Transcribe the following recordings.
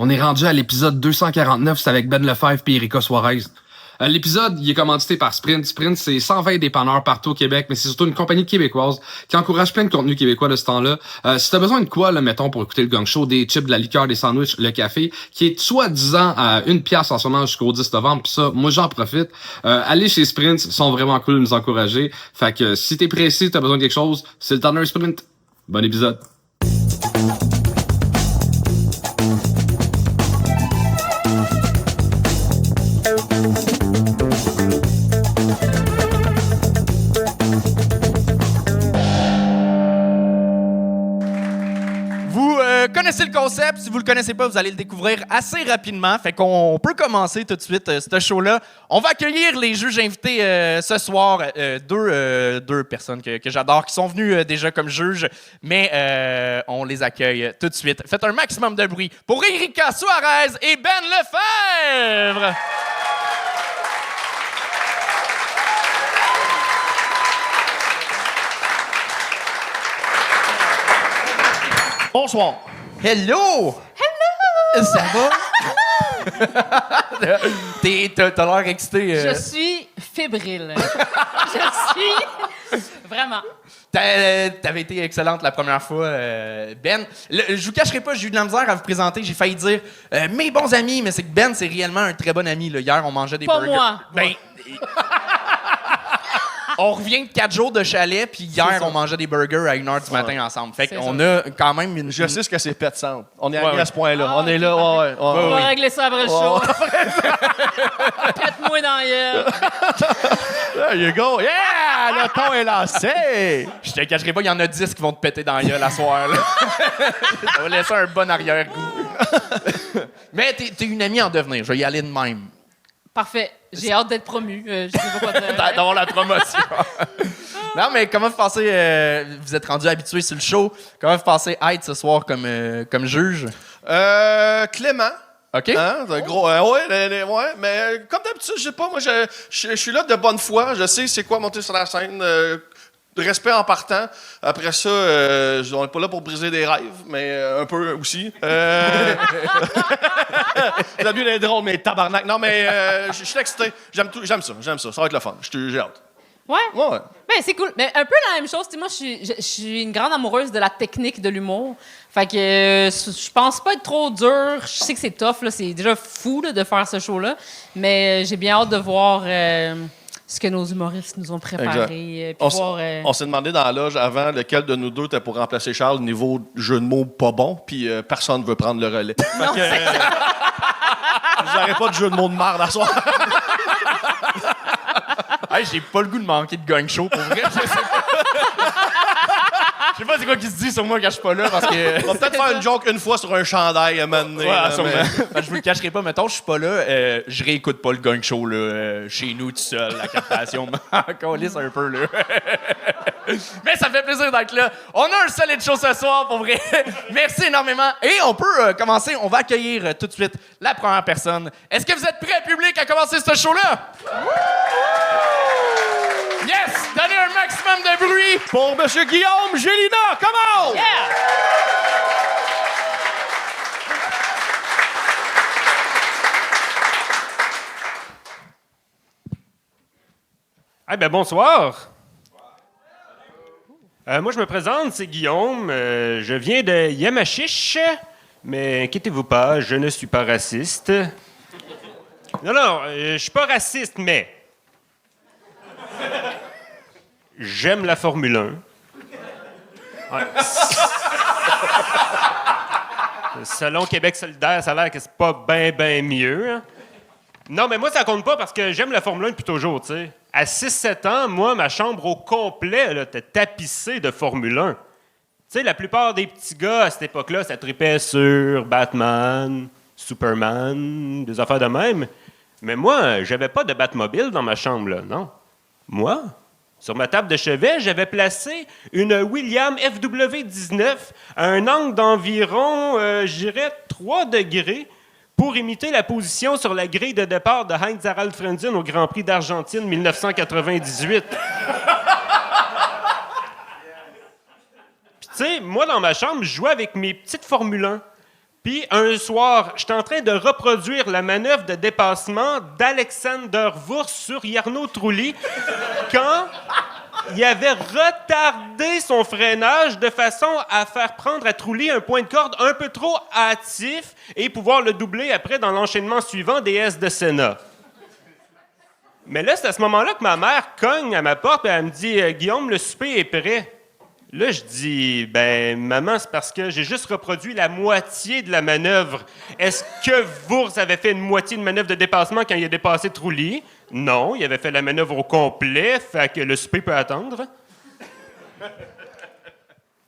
On est rendu à l'épisode 249, c'est avec Ben Lefebvre et Erika Suarez. L'épisode, il est commandité par Sprint. Sprint, c'est 120 dépanneurs partout au Québec, mais c'est surtout une compagnie québécoise qui encourage plein de contenu québécois de ce temps-là. Si t'as besoin de quoi, là, mettons, pour écouter le Gang Show, des chips, de la liqueur, des sandwichs, le café, qui est soi-disant à 1$ en ce moment jusqu'au 10 novembre, pis ça, moi j'en profite. Allez chez Sprint, ils sont vraiment cool de nous encourager. Fait que si t'es pressé, t'as besoin de quelque chose, c'est le temps d'un Sprint. Bon épisode. Connaissez le concept. Si vous le connaissez pas, vous allez le découvrir assez rapidement. Fait qu'on peut commencer tout de suite ce show-là. On va accueillir les juges invités ce soir. Deux personnes que j'adore, qui sont venues déjà comme juges, mais on les accueille tout de suite. Faites un maximum de bruit pour Erika Suarez et Ben Lefebvre. Bonsoir. Hello! Hello! Ça va? T'as l'air excité. Je suis fébrile. Je suis... Vraiment. T'avais été excellente la première fois, Ben. Je vous cacherai pas, j'ai eu de la misère à vous présenter. J'ai failli dire mes bons amis, mais c'est que Ben, c'est réellement un très bon ami. Là. Hier, on mangeait des burgers. Pas moi. Ben, on revient de 4 jours de chalet, puis hier, on mangeait des burgers à 1h du matin ensemble. Fait qu'on a quand même une... Je sais ce que c'est pet sound. On est Ouais, arrivé à ce point-là. Ah, on est là, ouais. On va oui. régler ça après le show. 4 mois dans la gueule. There you go. Yeah! Le ton est lancé. Je te cacherai pas, il y en a 10 qui vont te péter dans la gueule à soir. Là. Ça va laisser un bon arrière-goût. Mais t'es une amie en devenir. Je vais y aller de même. Parfait. J'ai hâte d'être promu. Je sais pas quoi dire. D'avoir la promotion. Non, mais comment vous pensez... vous êtes rendu habitué sur le show. Comment vous pensez être ce soir comme juge? Clément. OK? Hein? C'est un gros. Ouais, mais comme d'habitude, je sais pas, moi, je suis là de bonne foi. Je sais c'est quoi monter sur la scène. Respect en partant. Après ça, on n'est pas là pour briser des rêves, mais un peu aussi. J'ai mieux d'être drôle, mais tabarnak. Non, mais je suis excité. J'aime ça. Ça va être le fun. J'ai hâte. Ouais? Ouais. Ben, c'est cool. Mais un peu la même chose. Tu sais, moi, je suis une grande amoureuse de la technique de l'humour. Fait que je pense pas être trop dur. Je sais que c'est tough, là. C'est déjà fou là, de faire ce show-là. Mais j'ai bien hâte de voir ce que nos humoristes nous ont préparé. Puis voir, On s'est demandé dans la loge avant lequel de nous deux était pour remplacer Charles niveau jeu de mots pas bon, puis personne ne veut prendre le relais. Non, Fait que, vous n'aurez pas de jeu de mots de marde à soir. Hey, j'ai pas le goût de manquer de gang show, pour vrai. Je sais pas. Je sais pas c'est quoi qui se dit sur moi quand je suis pas là, parce que... On va peut-être faire une joke une fois sur un chandail à un moment donné. Ouais, là, sûrement. mais- Ben, je vous le cacherai pas, mettons, je suis pas là, je réécoute pas le gang show, là, chez nous, tout seul, la captation m'en lisse un peu, là. Mais ça fait plaisir d'être là. On a un solide show ce soir, pour vrai. Merci énormément. Et on peut commencer, on va accueillir tout de suite la première personne. Est-ce que vous êtes prêts, public, à commencer ce show-là? Yes! Donnez un maximum de bruit! Pour M. Guillaume Gélina, come on! yeah! Eh bien, bonsoir. Moi, je me présente, c'est Guillaume. Je viens de Yamachiche, mais inquiétez-vous pas, je ne suis pas raciste. Non, je suis pas raciste, mais j'aime la Formule 1. Ouais. Selon Québec solidaire, ça a l'air que c'est pas bien mieux. Hein. Non, mais moi, ça compte pas parce que j'aime la Formule 1 depuis toujours, tu sais. À 6-7 ans, moi, ma chambre au complet là, était tapissée de Formule 1. Tu sais, la plupart des petits gars à cette époque-là, ça tripait sur Batman, Superman, des affaires de même. Mais moi, j'avais pas de Batmobile dans ma chambre, là, non. Moi, sur ma table de chevet, j'avais placé une William FW19 à un angle d'environ, je dirais, 3 degrés pour imiter la position sur la grille de départ de Heinz-Harald Frentzen au Grand Prix d'Argentine 1998. Puis tu sais, moi, dans ma chambre, je jouais avec mes petites Formule 1. Puis un soir, j'étais en train de reproduire la manœuvre de dépassement d'Alexander Wurst sur Jarno Trulli quand il avait retardé son freinage de façon à faire prendre à Trulli un point de corde un peu trop hâtif et pouvoir le doubler après dans l'enchaînement suivant des S de Senna. Mais là, c'est à ce moment-là que ma mère cogne à ma porte et elle me dit « Guillaume, le souper est prêt. » Là, je dis, ben, maman, c'est parce que j'ai juste reproduit la moitié de la manœuvre. Est-ce que Wurz avait fait une moitié de manœuvre de dépassement quand il a dépassé Trulli? Non, il avait fait la manœuvre au complet, fait que le souper peut attendre.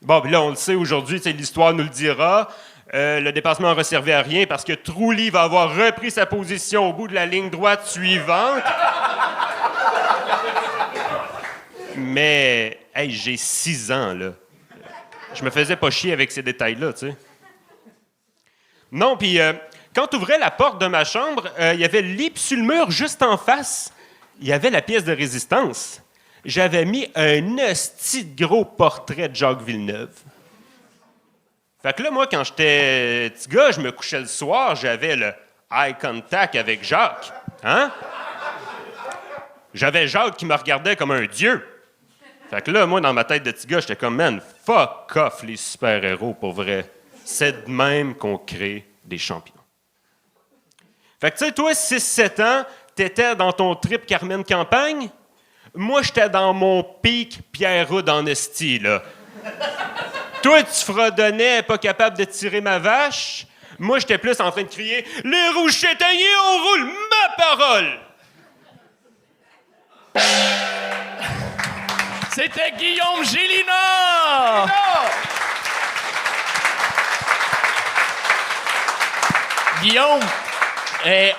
Bon, puis là, on le sait aujourd'hui, l'histoire nous le dira. Le dépassement n'a resservi à rien parce que Trulli va avoir repris sa position au bout de la ligne droite suivante. Mais, hey, j'ai 6 ans, là. Je me faisais pas chier avec ces détails-là, tu sais. Non, puis quand tu ouvrais la porte de ma chambre, il y avait le lit, puis sur le mur, juste en face, il y avait la pièce de résistance. J'avais mis un hostie de gros portrait de Jacques Villeneuve. Fait que là, moi, quand j'étais petit gars, je me couchais le soir, j'avais le eye contact avec Jacques. Hein? J'avais Jacques qui me regardait comme un dieu. Fait que là, moi, dans ma tête de petit gars, j'étais comme, man, fuck off les super-héros, pour vrai. C'est de même qu'on crée des champions. Fait que, tu sais, toi, 6-7 ans, t'étais dans ton trip Carmen Campagne. Moi, j'étais dans mon pic Pierre Houd en esti, là. Toi, tu fredonnais, pas capable de tirer ma vache. Moi, j'étais plus en train de crier « Les rouges châtaigniers, on roule ma parole! » C'était Guillaume Gélina! Guillaume,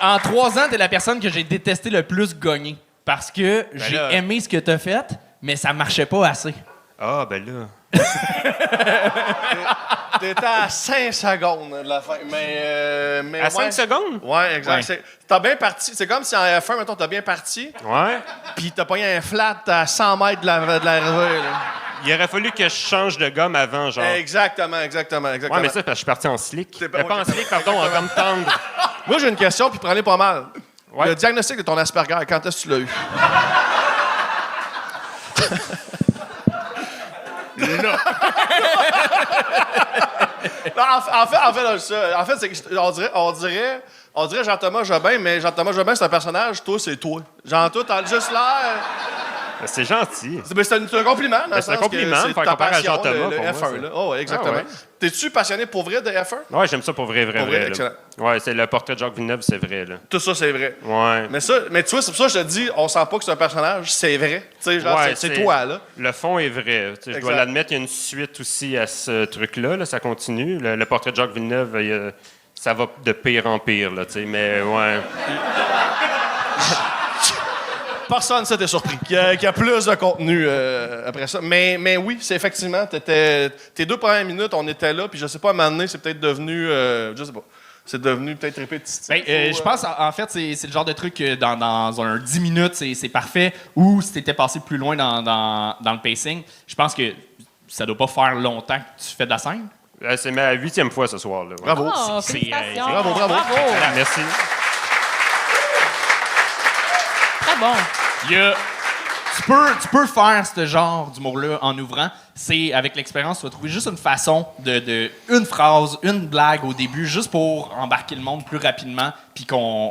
en 3 ans, t'es la personne que j'ai détesté le plus gagner. Parce que j'ai aimé ce que t'as fait, mais ça marchait pas assez. Ah, ben là... T'étais à 5 secondes de la fin. Mais À 5 secondes? Ouais, exact. Ouais. T'as bien parti. C'est comme si en F1, mettons, t'as bien parti, Ouais. puis t'as pogné un flat à 100 mètres de l'arrivée. Là. Il aurait fallu que je change de gomme avant, genre. Exactement. Ouais, mais ça, parce que je suis parti en slick. T'es pas- Pas en slick, pardon, en gomme tendre. Moi, j'ai une question, puis prenez pas mal. Ouais. Le diagnostic de ton Asperger, quand est-ce que tu l'as eu? Non, en fait, c'est que on dirait Jean-Thomas Jobin, mais Jean-Thomas Jobin, c'est un personnage, toi, c'est toi. Jean, toi, t'as juste l'air... C'est gentil. C'est un compliment, dans le c'est un sens compliment, que c'est faire ta comparer à passion, Jean-Thomas, le pour moi, F1, c'est- là. Oh, ouais, exactement. Ah ouais. T'es-tu passionné pour vrai de F1? Ouais, j'aime ça pour vrai, Pour vrai, là. excellent. Ouais, c'est le portrait de Jacques Villeneuve, c'est vrai, là. Tout ça, c'est vrai. Ouais. Mais tu vois, c'est pour ça que je te dis, on sent pas que c'est un personnage, c'est vrai. Tu sais, genre, Ouais, c'est toi, là. Le fond est vrai. Tu sais, je dois Exact. l'admettre, il y a une suite aussi à ce truc-là, là, ça continue. Le portrait de Jacques Villeneuve, ça va de pire en pire, là, tu sais, mais ouais. Personne ne s'était surpris qu'il y a plus de contenu après ça. Mais oui, c'est effectivement, tes 2 premières minutes, on était là, puis je sais pas, à un moment donné, c'est peut-être devenu, je sais pas, c'est devenu peut-être répétitif. Ben, je pense, en fait, c'est le genre de truc que dans un 10 minutes, c'est parfait. Ou si t'étais passé plus loin dans le pacing, je pense que ça doit pas faire longtemps que tu fais de la scène. C'est ma 8e fois ce soir, là. Ouais. Bravo. Oh, C'est- félicitations. bravo. Voilà, merci. Très bon. Tu peux faire ce genre d'humour-là en ouvrant. C'est, avec l'expérience, tu vas trouver juste une façon une phrase, une blague au début, juste pour embarquer le monde plus rapidement.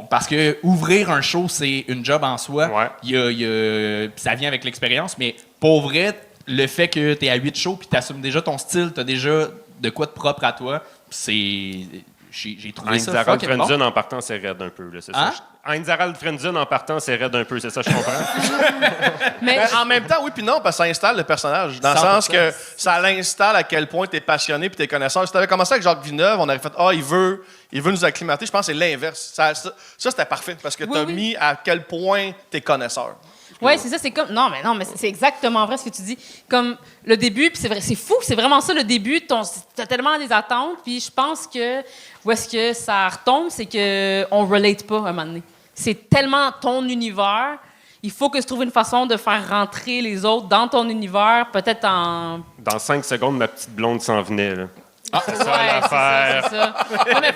Parce que ouvrir un show, c'est une job en soi. Ouais. Puis ça vient avec l'expérience. Mais pour vrai, le fait que tu es à 8 shows puis tu assumes déjà ton style, tu as déjà de quoi de propre à toi, j'ai trouvé ça Einzarald fucking bon. Friendzone en partant, c'est raide un peu, là, c'est Hein? ça? Einzarald Friendzone en partant, c'est raide un peu, c'est ça, je comprends? Mais Ben, en même temps, oui puis non, parce que ça installe le personnage. Dans le sens 100%. que ça l'installe à quel point tu es passionné puis tu es connaisseur. Si tu avais commencé avec Jacques Villeneuve, on aurait fait « Ah, il veut nous acclimater ». Je pense que c'est l'inverse. Ça, c'était parfait parce que tu as Oui. mis à quel point tu es connaisseur. ouais, c'est ça, c'est comme non, mais c'est exactement vrai ce que tu dis. Comme le début, puis c'est vrai, c'est fou, c'est vraiment ça le début, t'as tellement des attentes, puis je pense que où est-ce que ça retombe, c'est que on relate pas à un moment donné. C'est tellement ton univers, il faut que tu trouves une façon de faire rentrer les autres dans ton univers, peut-être en Dans 5 secondes, ma petite blonde s'en venait, là. C'est ça l'affaire. C'est ça. Non, mais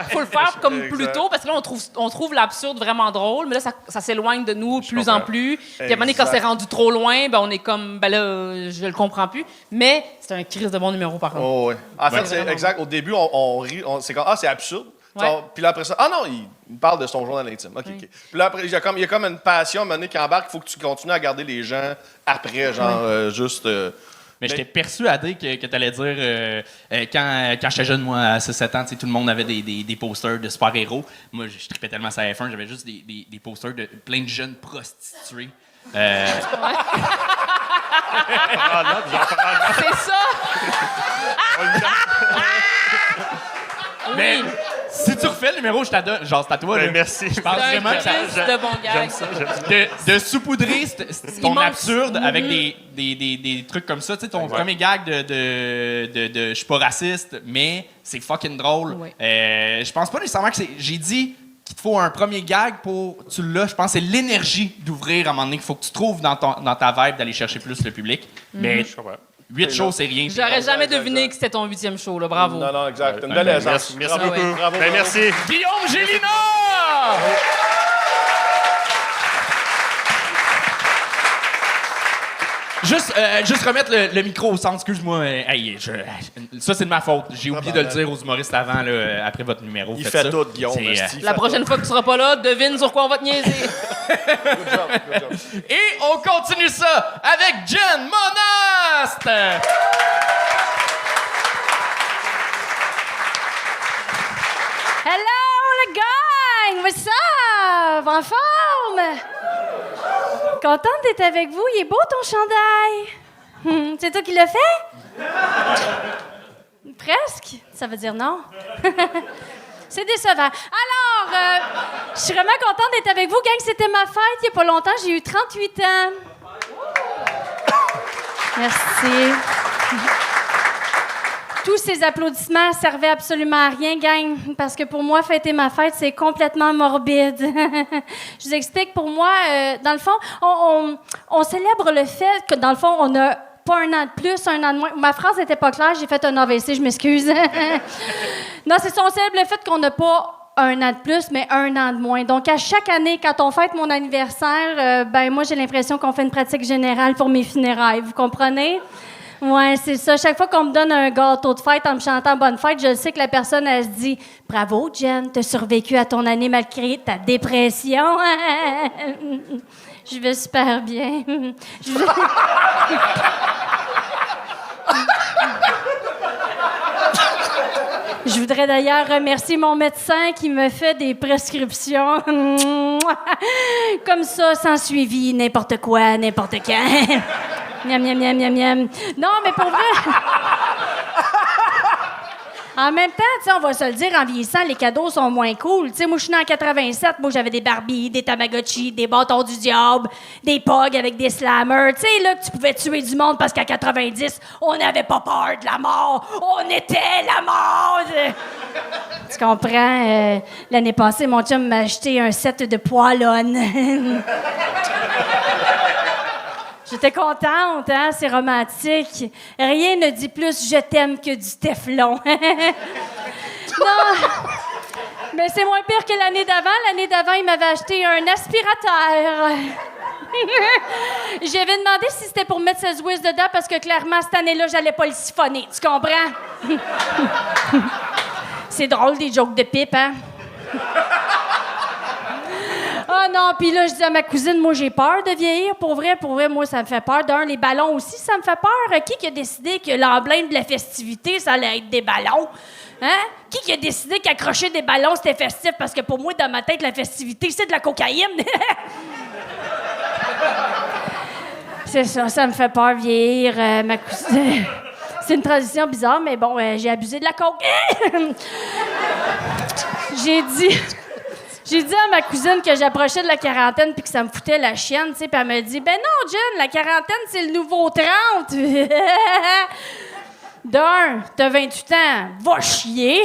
faut le faire comme Exact. plus tôt, parce que là, on trouve l'absurde vraiment drôle, mais là, ça s'éloigne de nous de plus en plus. Puis à un moment donné, quand c'est rendu trop loin, ben on est comme, ben là, je le comprends plus. Mais c'est un crise de bon numéro, par contre. Oh, ouais. En fait, Ouais. c'est exact. Au début, on rit. C'est comme, c'est absurde. Ouais. Puis là, après ça, non, il parle de son journal intime. OK, OK. Puis là, après, il y a comme une passion à un moment donné qui embarque. Il faut que tu continues à garder les gens après, genre, juste. Mais j'étais persuadé que tu allais dire, quand j'étais jeune, moi, à 6-7 ans, tu sais, tout le monde avait des posters de super-héros. Moi, je tripais tellement ça F1, j'avais juste des posters de plein de jeunes prostituées. C'est ça! Mais si tu refais le numéro, je t'adore. Genre, c'est à toi. Ben, là. merci. Je pense C'est un vraiment que ça. crise de bon gag. J'aime ça. De saupoudrer ton Immense. absurde avec des trucs comme ça. Tu sais, ton premier gag de je suis pas raciste, mais c'est fucking drôle. Ouais. Je pense pas nécessairement que c'est. J'ai dit qu'il te faut un premier gag pour. Tu l'as. Je pense que c'est l'énergie d'ouvrir à un moment donné qu'il faut que tu trouves dans ta vibe d'aller chercher plus le public. Mais Je comprends. 8 shows, c'est rien. J'aurais jamais Exact, deviné exact. que c'était ton 8e show, là. Bravo. Non, exact. Une belle aisance. Merci Bravo, beaucoup. bravo, Ben, bravo. merci. Guillaume Gélina! Juste remettre le micro au centre, excuse-moi. Ça, c'est de ma faute. J'ai oublié de le dire aux humoristes avant, là, après votre numéro. Il Faites fait ça. tout, Guillaume. C'est, esti, il La fait prochaine fois que tu seras pas là, devine sur quoi on va te niaiser. tout. Good job, good job. Et on continue ça avec Jen Monast! Hello, le gang! What's up? En forme? Contente d'être avec vous. Il est beau, ton chandail. C'est toi qui l'as fait? Presque. Ça veut dire non. C'est décevant. Alors, je suis vraiment contente d'être avec vous. Gang, c'était ma fête il n'y a pas longtemps. J'ai eu 38 ans. Merci. Tous ces applaudissements servaient absolument à rien, gang, parce que pour moi, fêter ma fête, c'est complètement morbide. Je vous explique, pour moi, dans le fond, on célèbre le fait que, dans le fond, on a pas un an de plus, un an de moins. Ma phrase n'était pas claire, j'ai fait un AVC, je m'excuse. Non, c'est ça, on célèbre le fait qu'on n'a pas un an de plus, mais un an de moins. Donc, à chaque année, quand on fête mon anniversaire, moi, j'ai l'impression qu'on fait une pratique générale pour mes funérailles. Vous comprenez? Ouais, c'est ça. Chaque fois qu'on me donne un gâteau de fête en me chantant bonne fête, je sais que la personne, elle se dit « Bravo, Jen, t'as survécu à ton année malgré ta dépression. » Je vais super bien. Je voudrais d'ailleurs remercier mon médecin qui me fait des prescriptions. Comme ça, sans suivi, n'importe quoi, n'importe quand. Miam, miam, miam, miam, miam. Non, mais pour vrai... En même temps, tu sais, on va se le dire, en vieillissant, les cadeaux sont moins cool. Tu sais, moi, je suis née en 87, moi, j'avais des Barbies, des Tamagotchi, des bâtons du diable, des Pogs avec des slammers. Tu sais, là, que tu pouvais tuer du monde parce qu'à 90, on n'avait pas peur de la mort. On était la mort! Tu comprends? L'année passée, mon chum m'a acheté un set de poêlonnes. J'étais contente, hein? C'est romantique. Rien ne dit plus « je t'aime » que du Teflon. Non, mais c'est moins pire que l'année d'avant. L'année d'avant, il m'avait acheté un aspirateur. J'avais demandé si c'était pour mettre ses whiz dedans parce que clairement, cette année-là, j'allais pas le siphonner. Tu comprends? C'est drôle, des jokes de pipe, hein? Ah non, puis là, je dis à ma cousine, moi, j'ai peur de vieillir. Pour vrai, moi, ça me fait peur. D'un, les ballons aussi, ça me fait peur. Qui a décidé que l'emblème de la festivité, ça allait être des ballons? Hein? Qui a décidé qu'accrocher des ballons, c'était festif? Parce que pour moi, dans ma tête, la festivité, c'est de la cocaïne. C'est ça me fait peur vieillir. Ma cousine... C'est une transition bizarre, mais bon, j'ai abusé de la coke. J'ai dit à ma cousine que j'approchais de la quarantaine puis que ça me foutait la chienne, tu sais, puis elle me dit « Ben non, Jen, la quarantaine, c'est le nouveau 30. » D'un, t'as 28 ans, va chier.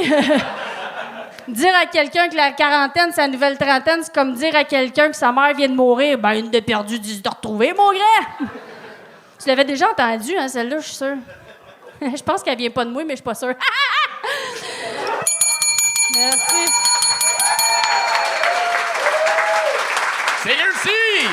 Dire à quelqu'un que la quarantaine, c'est la nouvelle trentaine, c'est comme dire à quelqu'un que sa mère vient de mourir. Ben, une de perdue, 10 de retrouvée, mon grand. Tu l'avais déjà entendu, hein, celle-là, je suis sûre. Je pense qu'elle vient pas de moi, mais je suis pas sûre. Merci. C'est réussi!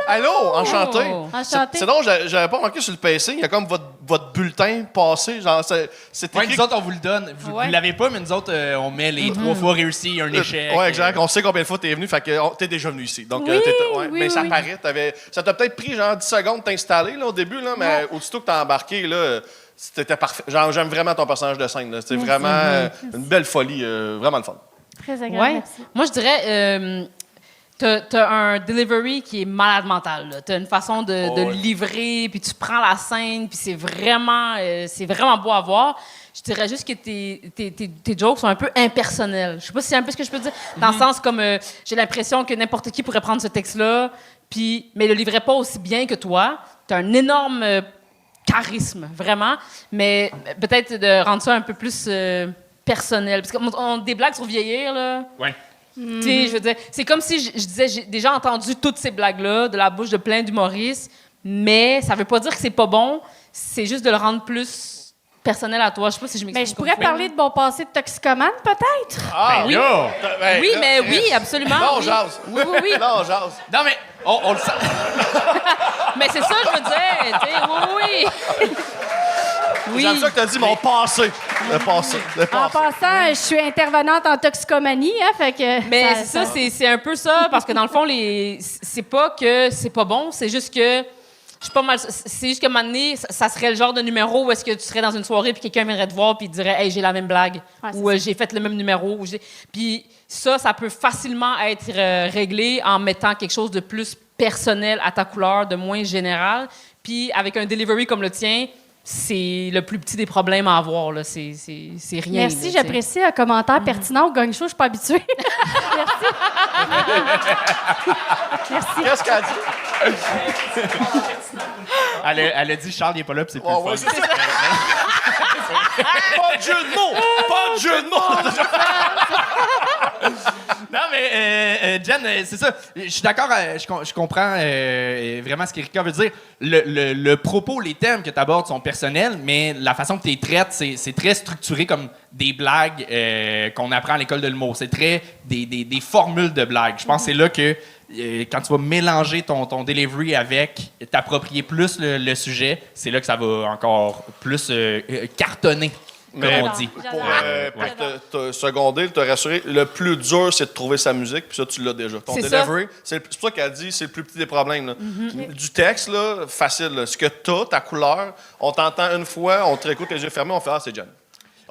Allô, enchanté. Enchanté. C'est donc, j'avais pas remarqué sur le PC, il y a comme votre bulletin passé. Genre, c'est Ouais, écrit. nous autres, on vous le donne. Vous l'avez pas, mais nous autres, on met les 3 fois réussi, un échec. Ouais, exact. On sait combien de fois t'es venu, fait que t'es déjà venu ici. Donc, Oui, oui, mais ça oui. paraît, ça t'a peut-être pris genre 10 secondes de t'installer là, au début, là, mais aussitôt que t'as embarqué, là, c'était parfait. Genre, j'aime vraiment ton personnage de scène. C'était vraiment une belle folie, vraiment le fun. Très agréable, Ouais. merci. Moi, je dirais, t'as un delivery qui est malade mental. Là. T'as une façon de livrer, puis tu prends la scène, puis c'est vraiment beau à voir. Je dirais juste que tes jokes sont un peu impersonnels. Je sais pas si c'est un peu ce que je peux dire. Dans le sens comme, j'ai l'impression que n'importe qui pourrait prendre ce texte-là, mais le livrait pas aussi bien que toi. T'as un énorme charisme, vraiment. Mais peut-être de rendre ça un peu plus personnel. Parce qu'on des blagues sur vieillir, là. Ouais. Tu sais, je veux dire, c'est comme si je disais, j'ai déjà entendu toutes ces blagues-là de la bouche de plein d'humoristes, mais ça veut pas dire que c'est pas bon, c'est juste de le rendre plus personnel à toi. Je sais pas si je m'explique. Mais je pourrais parler de mon passé de toxicomane, peut-être? Ah oui. Oui, mais oui, absolument. Là, on oui. jase. Oui. Là, on jase. Non, mais on le sait. Mais c'est ça, je veux dire. Tu sais, oui. J'aime ça que t'as dit mon passé. Le passé. En passant, je suis intervenante en toxicomanie, hein, fait que... Mais c'est ça, c'est un peu ça, parce que dans le fond, c'est pas que c'est pas bon, c'est juste que je suis pas mal. C'est juste qu'à un moment donné, ça serait le genre de numéro où est-ce que tu serais dans une soirée puis quelqu'un viendrait te voir puis te dirait, hey, j'ai la même blague, ou j'ai fait le même numéro. Puis ça peut facilement être réglé en mettant quelque chose de plus personnel à ta couleur, de moins général. Puis avec un delivery comme le tien, c'est le plus petit des problèmes à avoir. Là. C'est rien. Merci, là, j'apprécie un commentaire pertinent au Gang Show, je suis pas habituée. Merci. Qu'est-ce qu'elle a dit? Elle a dit Charles, il est pas là, puis c'est plus Oh, le ouais, fun. c'est ça. Pas de jeu de mots! Pas de jeu de mots! Non, mais Jen, c'est ça. Je suis d'accord, je comprends vraiment ce qu'Erika veut dire. Le propos, les thèmes que tu abordes sont personnels, mais la façon que tu les traites, c'est très structuré comme des blagues qu'on apprend à l'école de l'humour. C'est très des formules de blagues. Je pense que c'est là que quand tu vas mélanger ton delivery avec, t'approprier plus le sujet, c'est là que ça va encore plus cartonner. Comme on dit. Pour te seconder, te rassurer, le plus dur, c'est de trouver sa musique, puis ça, tu l'as déjà. Ton C'est delivery, c'est pour ça qu'elle dit, c'est le plus petit des problèmes. Là. Du texte, là, facile. Là. Ce que t'as, ta couleur, on t'entend une fois, on te réécoute les yeux fermés, on fait « Ah, c'est Jen ».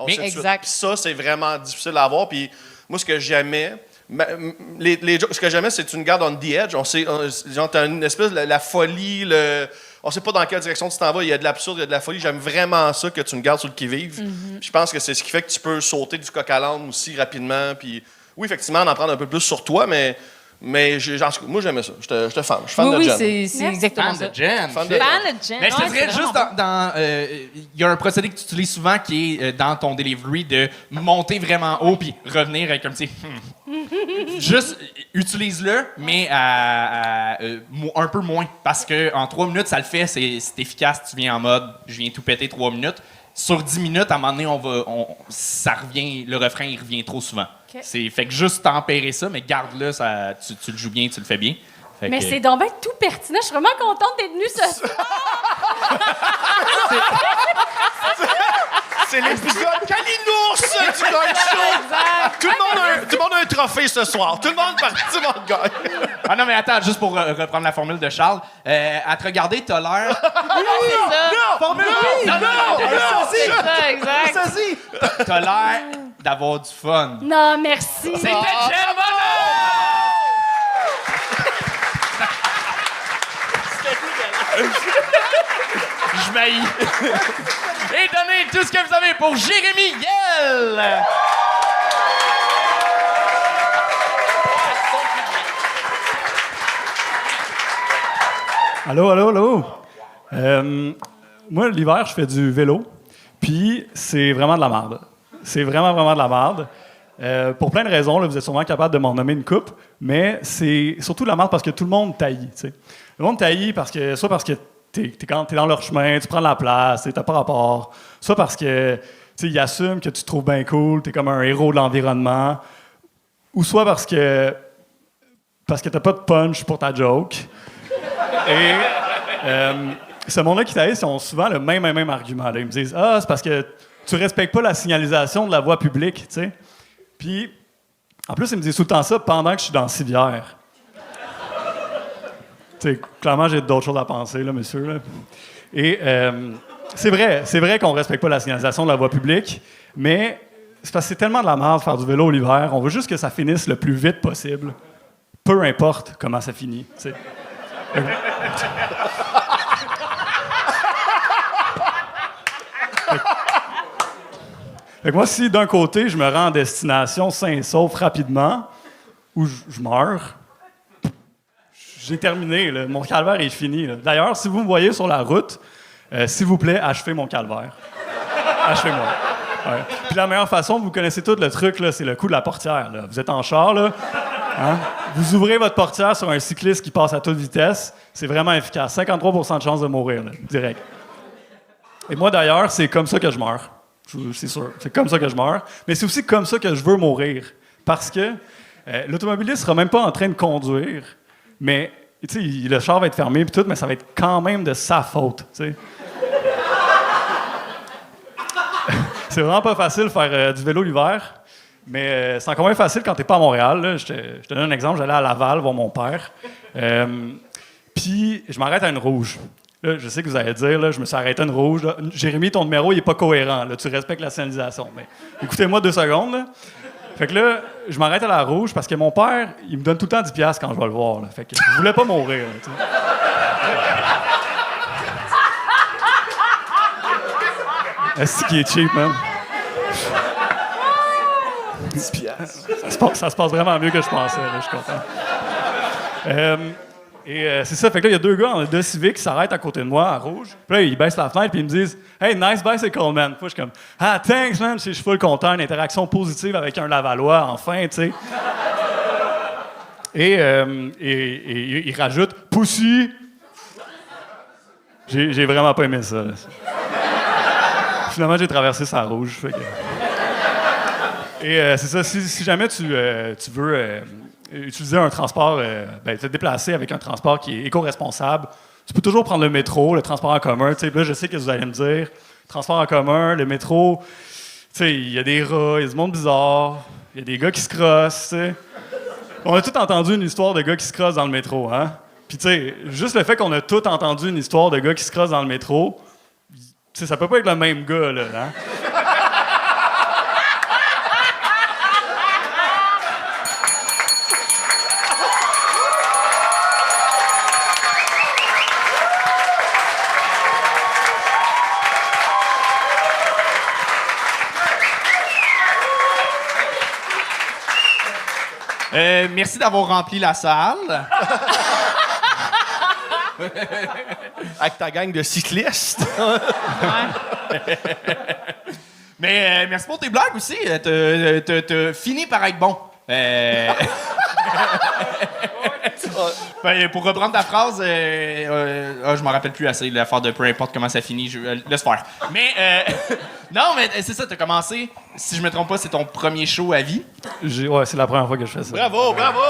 Mais exact. Puis ça, c'est vraiment difficile à avoir. Puis moi, ce que j'aimais, ce que j'aimais, c'est que tu nous gardes on the edge. On sait, genre, t'as une espèce de la folie, on sait pas dans quelle direction tu t'en vas. Il y a de l'absurde, il y a de la folie. J'aime vraiment ça que tu nous gardes sur le qui-vive. Je pense que c'est ce qui fait que tu peux sauter du coq à l'âne aussi rapidement. Puis oui, effectivement, en apprendre un peu plus sur toi, mais moi, j'aimais ça. J'étais fan. Je suis fan de Jen. Oui, c'est exactement Fan ça. de Jen. Fan de- Fan de Jen. Mais je te Ouais, dirais c'est juste vraiment il y a un procédé que tu utilises souvent qui est dans ton delivery de monter vraiment haut puis revenir avec un petit juste utilise-le, mais un peu moins. Parce que en 3 minutes, ça le fait, c'est efficace. Tu viens en mode je viens tout péter 3 minutes. Sur 10 minutes, à un moment donné, ça revient, le refrain il revient trop souvent. Okay. Fait que juste tempérer ça, mais garde-le, tu le joues bien, tu le fais bien. Fait Mais que- c'est donc bien tout pertinent. Je suis vraiment contente d'être venue ce soir. C'est l'épisode Calinours du Gang Show! Tout le monde a un trophée ce soir. Tout le monde gagne. Ah non, mais attends, juste pour reprendre la formule de Charles. À te regarder, t'as l'air... C'est ça. Formule! Non, C'est ça, exact. T'as l'air d'avoir du fun. Non, merci. C'était Jen Bonheur! Je m'haïs. Et donnez tout ce que vous avez pour Jérémy Yell! Allô. Moi, l'hiver, je fais du vélo, puis c'est vraiment de la merde. C'est vraiment de la merde. Pour plein de raisons, là, vous êtes sûrement capable de m'en nommer une coupe, mais c'est surtout de la merde parce que tout le monde taillit. T'sais. Le monde taillit soit parce que t'es dans leur chemin, tu prends de la place, t'as pas rapport. Soit parce que ils assument que tu te trouves bien cool, t'es comme un héros de l'environnement. Ou soit parce que t'as pas de punch pour ta joke. Et ce monde-là qui t'haïssent, ils ont souvent le même argument. Là. Ils me disent « Ah, c'est parce que tu respectes pas la signalisation de la voie publique. » tu sais. Puis, en plus, ils me disent tout le temps ça pendant que je suis dans Civière. Clairement, j'ai d'autres choses à penser, là, monsieur. Là. Et c'est vrai qu'on respecte pas la signalisation de la voie publique, mais c'est parce que c'est tellement de la merde de faire du vélo l'hiver. On veut juste que ça finisse le plus vite possible, peu importe comment ça finit. T'sais. Fait que moi, si d'un côté, je me rends en destination sain et sauf rapidement, ou je meurs, j'ai terminé. Là. Mon calvaire est fini. Là. D'ailleurs, si vous me voyez sur la route, s'il vous plaît, achevez mon calvaire. Achevez-moi. Ouais. Puis la meilleure façon, vous connaissez tout le truc, là, c'est le coup de la portière. Là. Vous êtes en char, là. Hein? Vous ouvrez votre portière sur un cycliste qui passe à toute vitesse. C'est vraiment efficace. 53% de chance de mourir, là, direct. Et moi, d'ailleurs, c'est comme ça que je meurs. C'est sûr. C'est comme ça que je meurs. Mais c'est aussi comme ça que je veux mourir. Parce que l'automobiliste sera même pas en train de conduire, mais le char va être fermé et tout, mais ça va être quand même de sa faute. T'sais. C'est vraiment pas facile de faire du vélo l'hiver, mais c'est encore moins facile quand t'es pas à Montréal. Là. Je te donne un exemple. J'allais à Laval voir mon père. Puis je m'arrête à une rouge. Là, je sais que vous allez dire, là, je me suis arrêté à une rouge. Là. Jérémy, ton numéro, il est pas cohérent. Là. Tu respectes la signalisation. Mais écoutez-moi 2 secondes. Là. Fait que là, je m'arrête à la rouge parce que mon père, il me donne tout le temps 10$ quand je vais le voir. Là. Fait que je voulais pas mourir. Est-ce qu'il est cheap, man? 10$. Ça se passe vraiment mieux que je pensais. Là, je suis content. C'est ça, fait que là, il y a 2 gars en 2 civiques qui s'arrêtent à côté de moi, à rouge. Puis là, ils baissent la fenêtre, puis ils me disent « Hey, nice bicycle, man! » Puis je suis comme « Ah, thanks, man! » Je suis full content, une interaction positive avec un Lavallois, enfin, tu sais. Et ils rajoutent « Pussy! » J'ai vraiment pas aimé ça. Là. Finalement, j'ai traversé sa rouge. Fait que... Et c'est ça, si jamais tu veux... utiliser un transport, te déplacer avec un transport qui est éco-responsable. Tu peux toujours prendre le métro, le transport en commun. Là, je sais que vous allez me dire, transport en commun, le métro, il y a des rats, il y a du monde bizarre, il y a des gars qui se crossent. T'sais. On a tous entendu une histoire de gars qui se crossent dans le métro. Hein? Puis, juste le fait qu'on a tous entendu une histoire de gars qui se crossent dans le métro, ça peut pas être le même gars, là. Hein? Merci d'avoir rempli la salle. Avec ta gang de cyclistes. Mais merci pour tes blagues aussi. T'as fini par être bon. Pour reprendre ta phrase, je m'en rappelle plus assez, l'affaire de peu importe comment ça finit, laisse faire. Mais, non, mais c'est ça, t'as commencé, si je me trompe pas, c'est ton premier show à vie. Ouais, c'est la première fois que je fais ça. Bravo, bravo!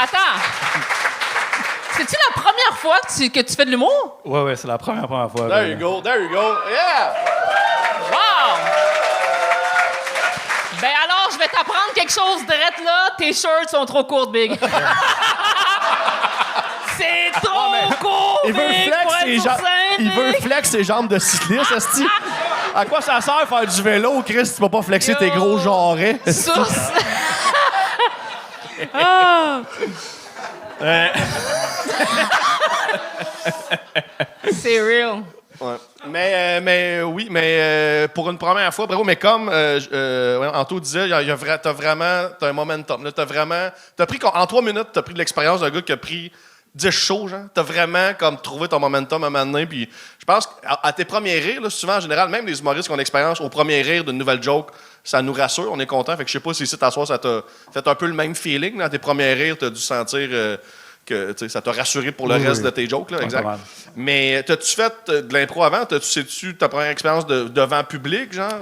Attends! C'est-tu la première fois que tu fais de l'humour? Ouais, c'est la première fois. There you go, yeah! Wow! Ben alors, je vais t'apprendre quelque chose drette là. Tes shirts sont trop courtes, Big. C'est trop court, Il veut Big, pour être sur scène, il veut Big. flex ses jambes de cycliste, esti. À quoi ça sert faire du vélo, Chris? Tu peux pas flexer tes gros jarrets. Source. Ah. C'est real. Ouais. Mais oui, pour une première fois, bravo, mais comme Anto disait, t'as un momentum. Là, t'as pris, en 3 minutes, t'as pris de l'expérience d'un gars qui a pris 10 shows, genre. T'as vraiment comme trouvé ton momentum à un moment donné. Puis je pense qu'à tes premiers rires, là, souvent en général, même les humoristes qui ont l'expérience, au premier rire d'une nouvelle joke, ça nous rassure, on est content. Fait que je sais pas si ici, t'assois, ça t'a fait un peu le même feeling. Dans tes premiers rires, t'as dû sentir que ça t'a rassuré pour le reste de tes jokes. Là, exact. Mais t'as-tu fait de l'impro avant? Sais-tu ta première expérience devant public, genre?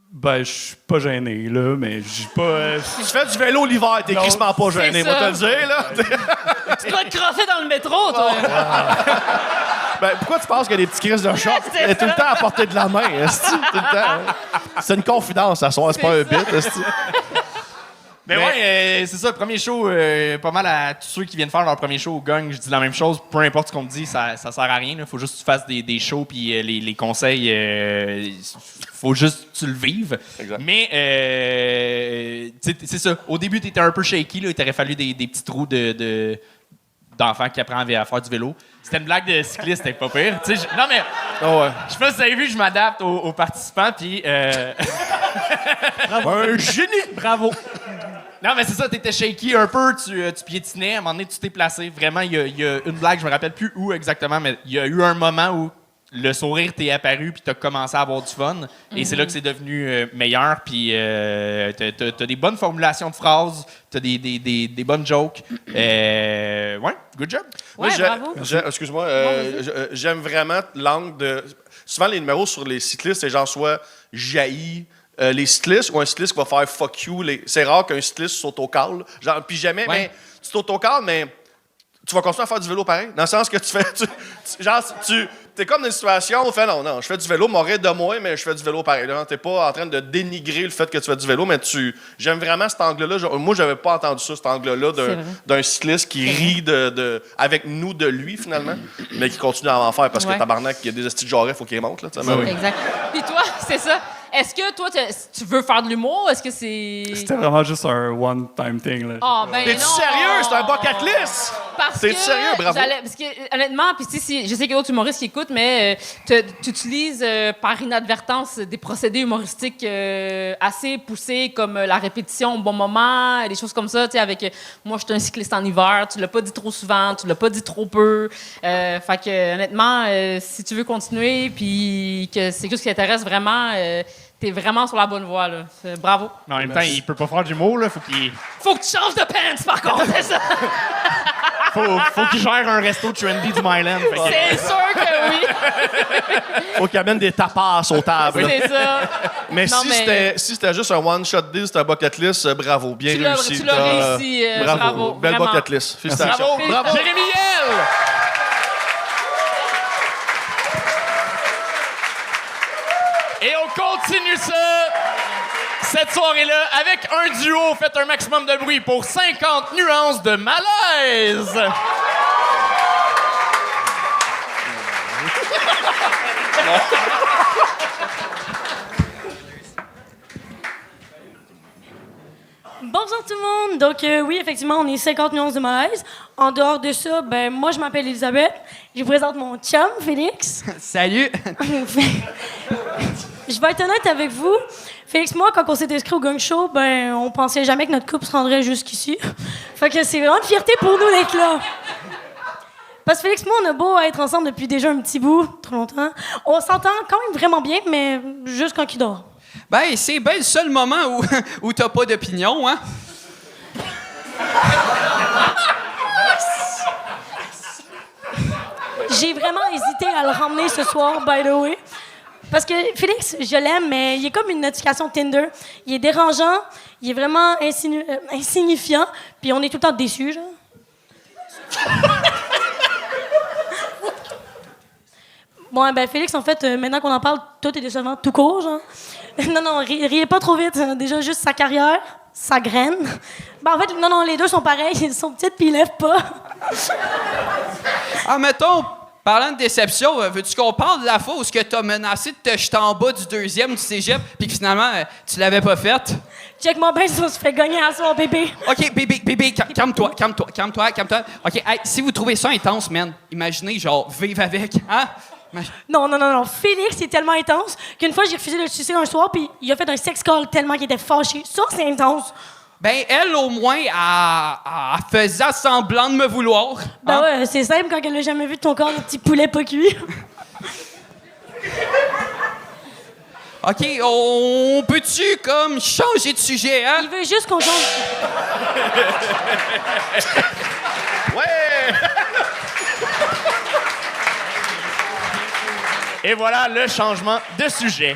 Ben, je suis pas gêné, là, mais j'ai pas... Tu fais du vélo l'hiver, t'es crissement pas gêné, moi te le dire, là. Tu dois te crosser dans le métro, toi. Ben, pourquoi tu penses qu'il y a des petits crises de choc? Elle est tout le temps à portée de la main, esti, tout le temps. Hein? C'est une confidence, à soir, c'est pas un bit, esti. Mais ouais, c'est ça, le premier show, pas mal à tous ceux qui viennent faire leur premier show au gang, je dis la même chose, peu importe ce qu'on me dit, ça sert à rien. Il faut juste que tu fasses des shows, puis les conseils, faut juste que tu le vives. Exact. Mais, c'est ça, au début, tu étais un peu shaky, là, il t'aurait fallu des petits trous d'enfants qui apprennent à faire du vélo. C'était une blague de cycliste, c'était pas pire. Non, mais, je sais pas si vous avez vu, je m'adapte aux participants, puis... Un génie! Bravo! Non, mais c'est ça, t'étais shaky un peu, tu piétinais, à un moment donné, tu t'es placé. Vraiment, il y a une blague, je me rappelle plus où exactement, mais il y a eu un moment où le sourire t'est apparu, puis t'as commencé à avoir du fun. Et c'est là que c'est devenu meilleur, puis t'as des bonnes formulations de phrases, t'as des bonnes jokes. Ouais, good job. Ouais, bravo. Excuse-moi, j'aime vraiment l'angle de... Souvent, les numéros sur les cyclistes, c'est genre soit jaillit, les cyclistes ou un cycliste qui va faire fuck you. C'est rare qu'un cycliste s'autocale. Genre, puis jamais, mais tu t'autocales, mais tu vas continuer à faire du vélo pareil. Dans le sens que tu fais. T'es comme dans une situation où tu fais non, je fais du vélo, m'aurait de moi, mais je fais du vélo pareil. T'es pas en train de dénigrer le fait que tu fais du vélo, mais j'aime vraiment cet angle-là. Moi, j'avais pas entendu ça, cet angle-là d'un cycliste qui rit avec nous de lui, finalement, mais qui continue à en faire parce que tabarnak, il y a des estis de jarret, il faut qu'il monte. Là, Exact. Puis toi, c'est ça. Est-ce que toi, tu veux faire de l'humour? Est-ce que c'est... C'était vraiment juste un one-time thing, là. Ah, ben T'es-tu sérieux? C'est un bucket list! T'es sérieux? Bravo! Parce que, honnêtement, puis je sais qu'il y a d'autres humoristes qui écoutent, mais tu utilises par inadvertance des procédés humoristiques assez poussés, comme la répétition au bon moment, des choses comme ça. Tu sais, avec moi, je suis un cycliste en hiver, tu l'as pas dit trop souvent, tu l'as pas dit trop peu. Fait que, honnêtement, si tu veux continuer, puis que c'est juste ce qui t'intéresse vraiment... T'es vraiment sur la bonne voie, là. Bravo. Mais en même temps, il peut pas faire d'humour, là. Faut que tu changes de pants, par contre, c'est ça! faut qu'il gère un resto trendy du Myland. C'est sûr que oui! Faut qu'il amène des tapas aux tables. C'est ça. Mais si c'était juste un one-shot deal, c'était un bucket list, bravo. Bien réussi. Tu l'as réussi, bravo. Belle vraiment. bucket list. Félicitations. Bravo. Jérémy Hiel! Et on continue cette soirée-là avec un duo. Faites un maximum de bruit pour 50 nuances de malaise. Bonjour tout le monde. Donc oui, effectivement, on est 50 nuances de malaise. En dehors de ça, ben moi je m'appelle Elisabeth. Je vous présente mon chum, Félix. Salut. Je vais être honnête avec vous. Félix, moi, quand on s'est inscrit au Gang Show, ben on pensait jamais que notre couple se rendrait jusqu'ici. Fait que c'est vraiment une fierté pour nous d'être là. Parce que Félix, moi, on a beau être ensemble depuis déjà un petit bout, trop longtemps. On s'entend quand même vraiment bien, mais juste quand il dort. Ben, c'est bien le seul moment où t'as pas d'opinion, hein? J'ai vraiment hésité à le ramener ce soir, by the way. Parce que Félix, je l'aime, mais il est comme une notification Tinder. Il est dérangeant, il est vraiment insignifiant, puis on est tout le temps déçus, genre. Bon, ben Félix, en fait, maintenant qu'on en parle, tout est décevant, tout court, genre. Non, riez pas trop vite. Déjà, juste sa carrière, sa graine. Ben, en fait, non, les deux sont pareils. Ils sont petites puis ils lèvent pas. Ah, mettons, parlant de déception, veux-tu qu'on parle de la fois où t'as menacé de te jeter en bas du deuxième du cégep puis que finalement, tu l'avais pas faite? Check-moi bien si on se fait gagner à soir, bébé. OK, bébé, calme-toi. OK, hey, si vous trouvez ça intense, man, imaginez, genre, vivre avec, hein? Non. Félix est tellement intense qu'une fois, j'ai refusé de le sucer un soir, puis il a fait un sex call tellement qu'il était fâché. Ça, c'est intense. Ben, elle, au moins, elle faisait semblant de me vouloir. Ben Hein? ouais, c'est simple quand elle a jamais vu ton corps de petit poulet pas cuit. OK, on peut-tu, comme, changer de sujet, hein? Il veut juste qu'on change. Ouais! Et voilà le changement de sujet.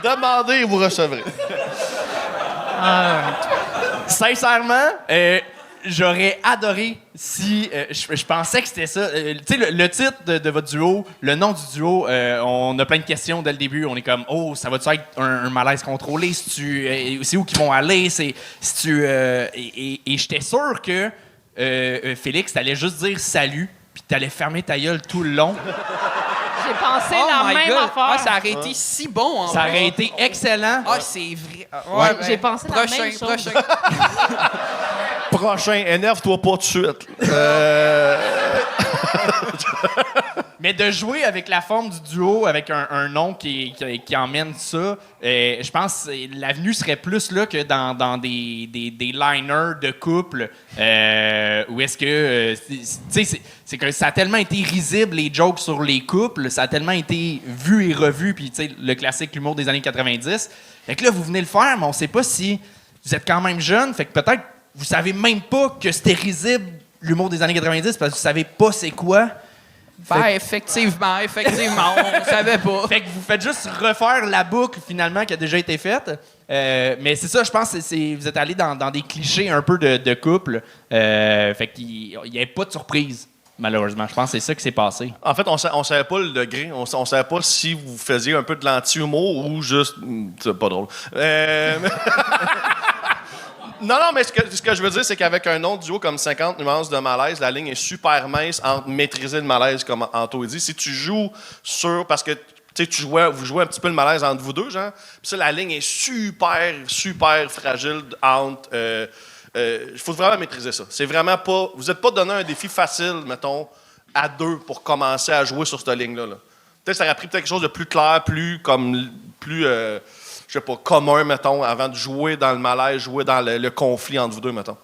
Demandez et vous recevrez. Sincèrement, j'aurais adoré si je pensais que c'était ça. Tu sais, le titre de votre duo, le nom du duo, on a plein de questions dès le début. On est comme, oh, ça va-tu être un malaise contrôlé? C'est où qu'ils vont aller? Et j'étais sûr que Félix, t'allais juste dire salut, puis t'allais fermer ta gueule tout le long. J'ai pensé Oh la my même God. affaire. Ah, ça aurait été si bon, en Ça vrai. aurait été excellent. Ah, c'est vrai. J'ai pensé la même chose. Prochain. Prochain, énerve-toi pas tout de suite. Mais de jouer avec la forme du duo, avec un nom qui emmène ça, je pense que l'avenue serait plus là que dans des liners de couple où est-ce que... tu sais, c'est que ça a tellement été risible, les jokes sur les couples, ça a tellement été vu et revu, puis tu sais, le classique l'humour des années 90. Fait que là, vous venez le faire, mais on sait pas si vous êtes quand même jeune, fait que peut-être vous savez même pas que c'était risible, l'humour des années 90, parce que vous savez pas c'est quoi. Ben, effectivement, on savait pas. Fait que vous faites juste refaire la boucle, finalement, qui a déjà été faite. Mais c'est ça, je pense que vous êtes allé dans des clichés un peu de couple. Fait qu'il n'y avait pas de surprise, malheureusement. Je pense que c'est ça qui s'est passé. En fait, on savait pas le degré. On savait pas si vous faisiez un peu de l'anti-humour ou juste... C'est pas drôle. Non, mais ce que je veux dire, c'est qu'avec un nom de duo comme 50 nuances de malaise, la ligne est super mince entre maîtriser le malaise, comme Anto dit. Si tu joues sur... Parce que vous jouez un petit peu le malaise entre vous deux, genre. Puis ça, la ligne est super, super fragile entre... il faut vraiment maîtriser ça. C'est vraiment pas... Vous n'êtes pas donné un défi facile, mettons, à deux pour commencer à jouer sur cette ligne-là. Là. Peut-être ça aurait pris quelque chose de plus clair, plus je sais pas, commun, mettons, avant de jouer dans le malaise, jouer dans le conflit entre vous deux, mettons.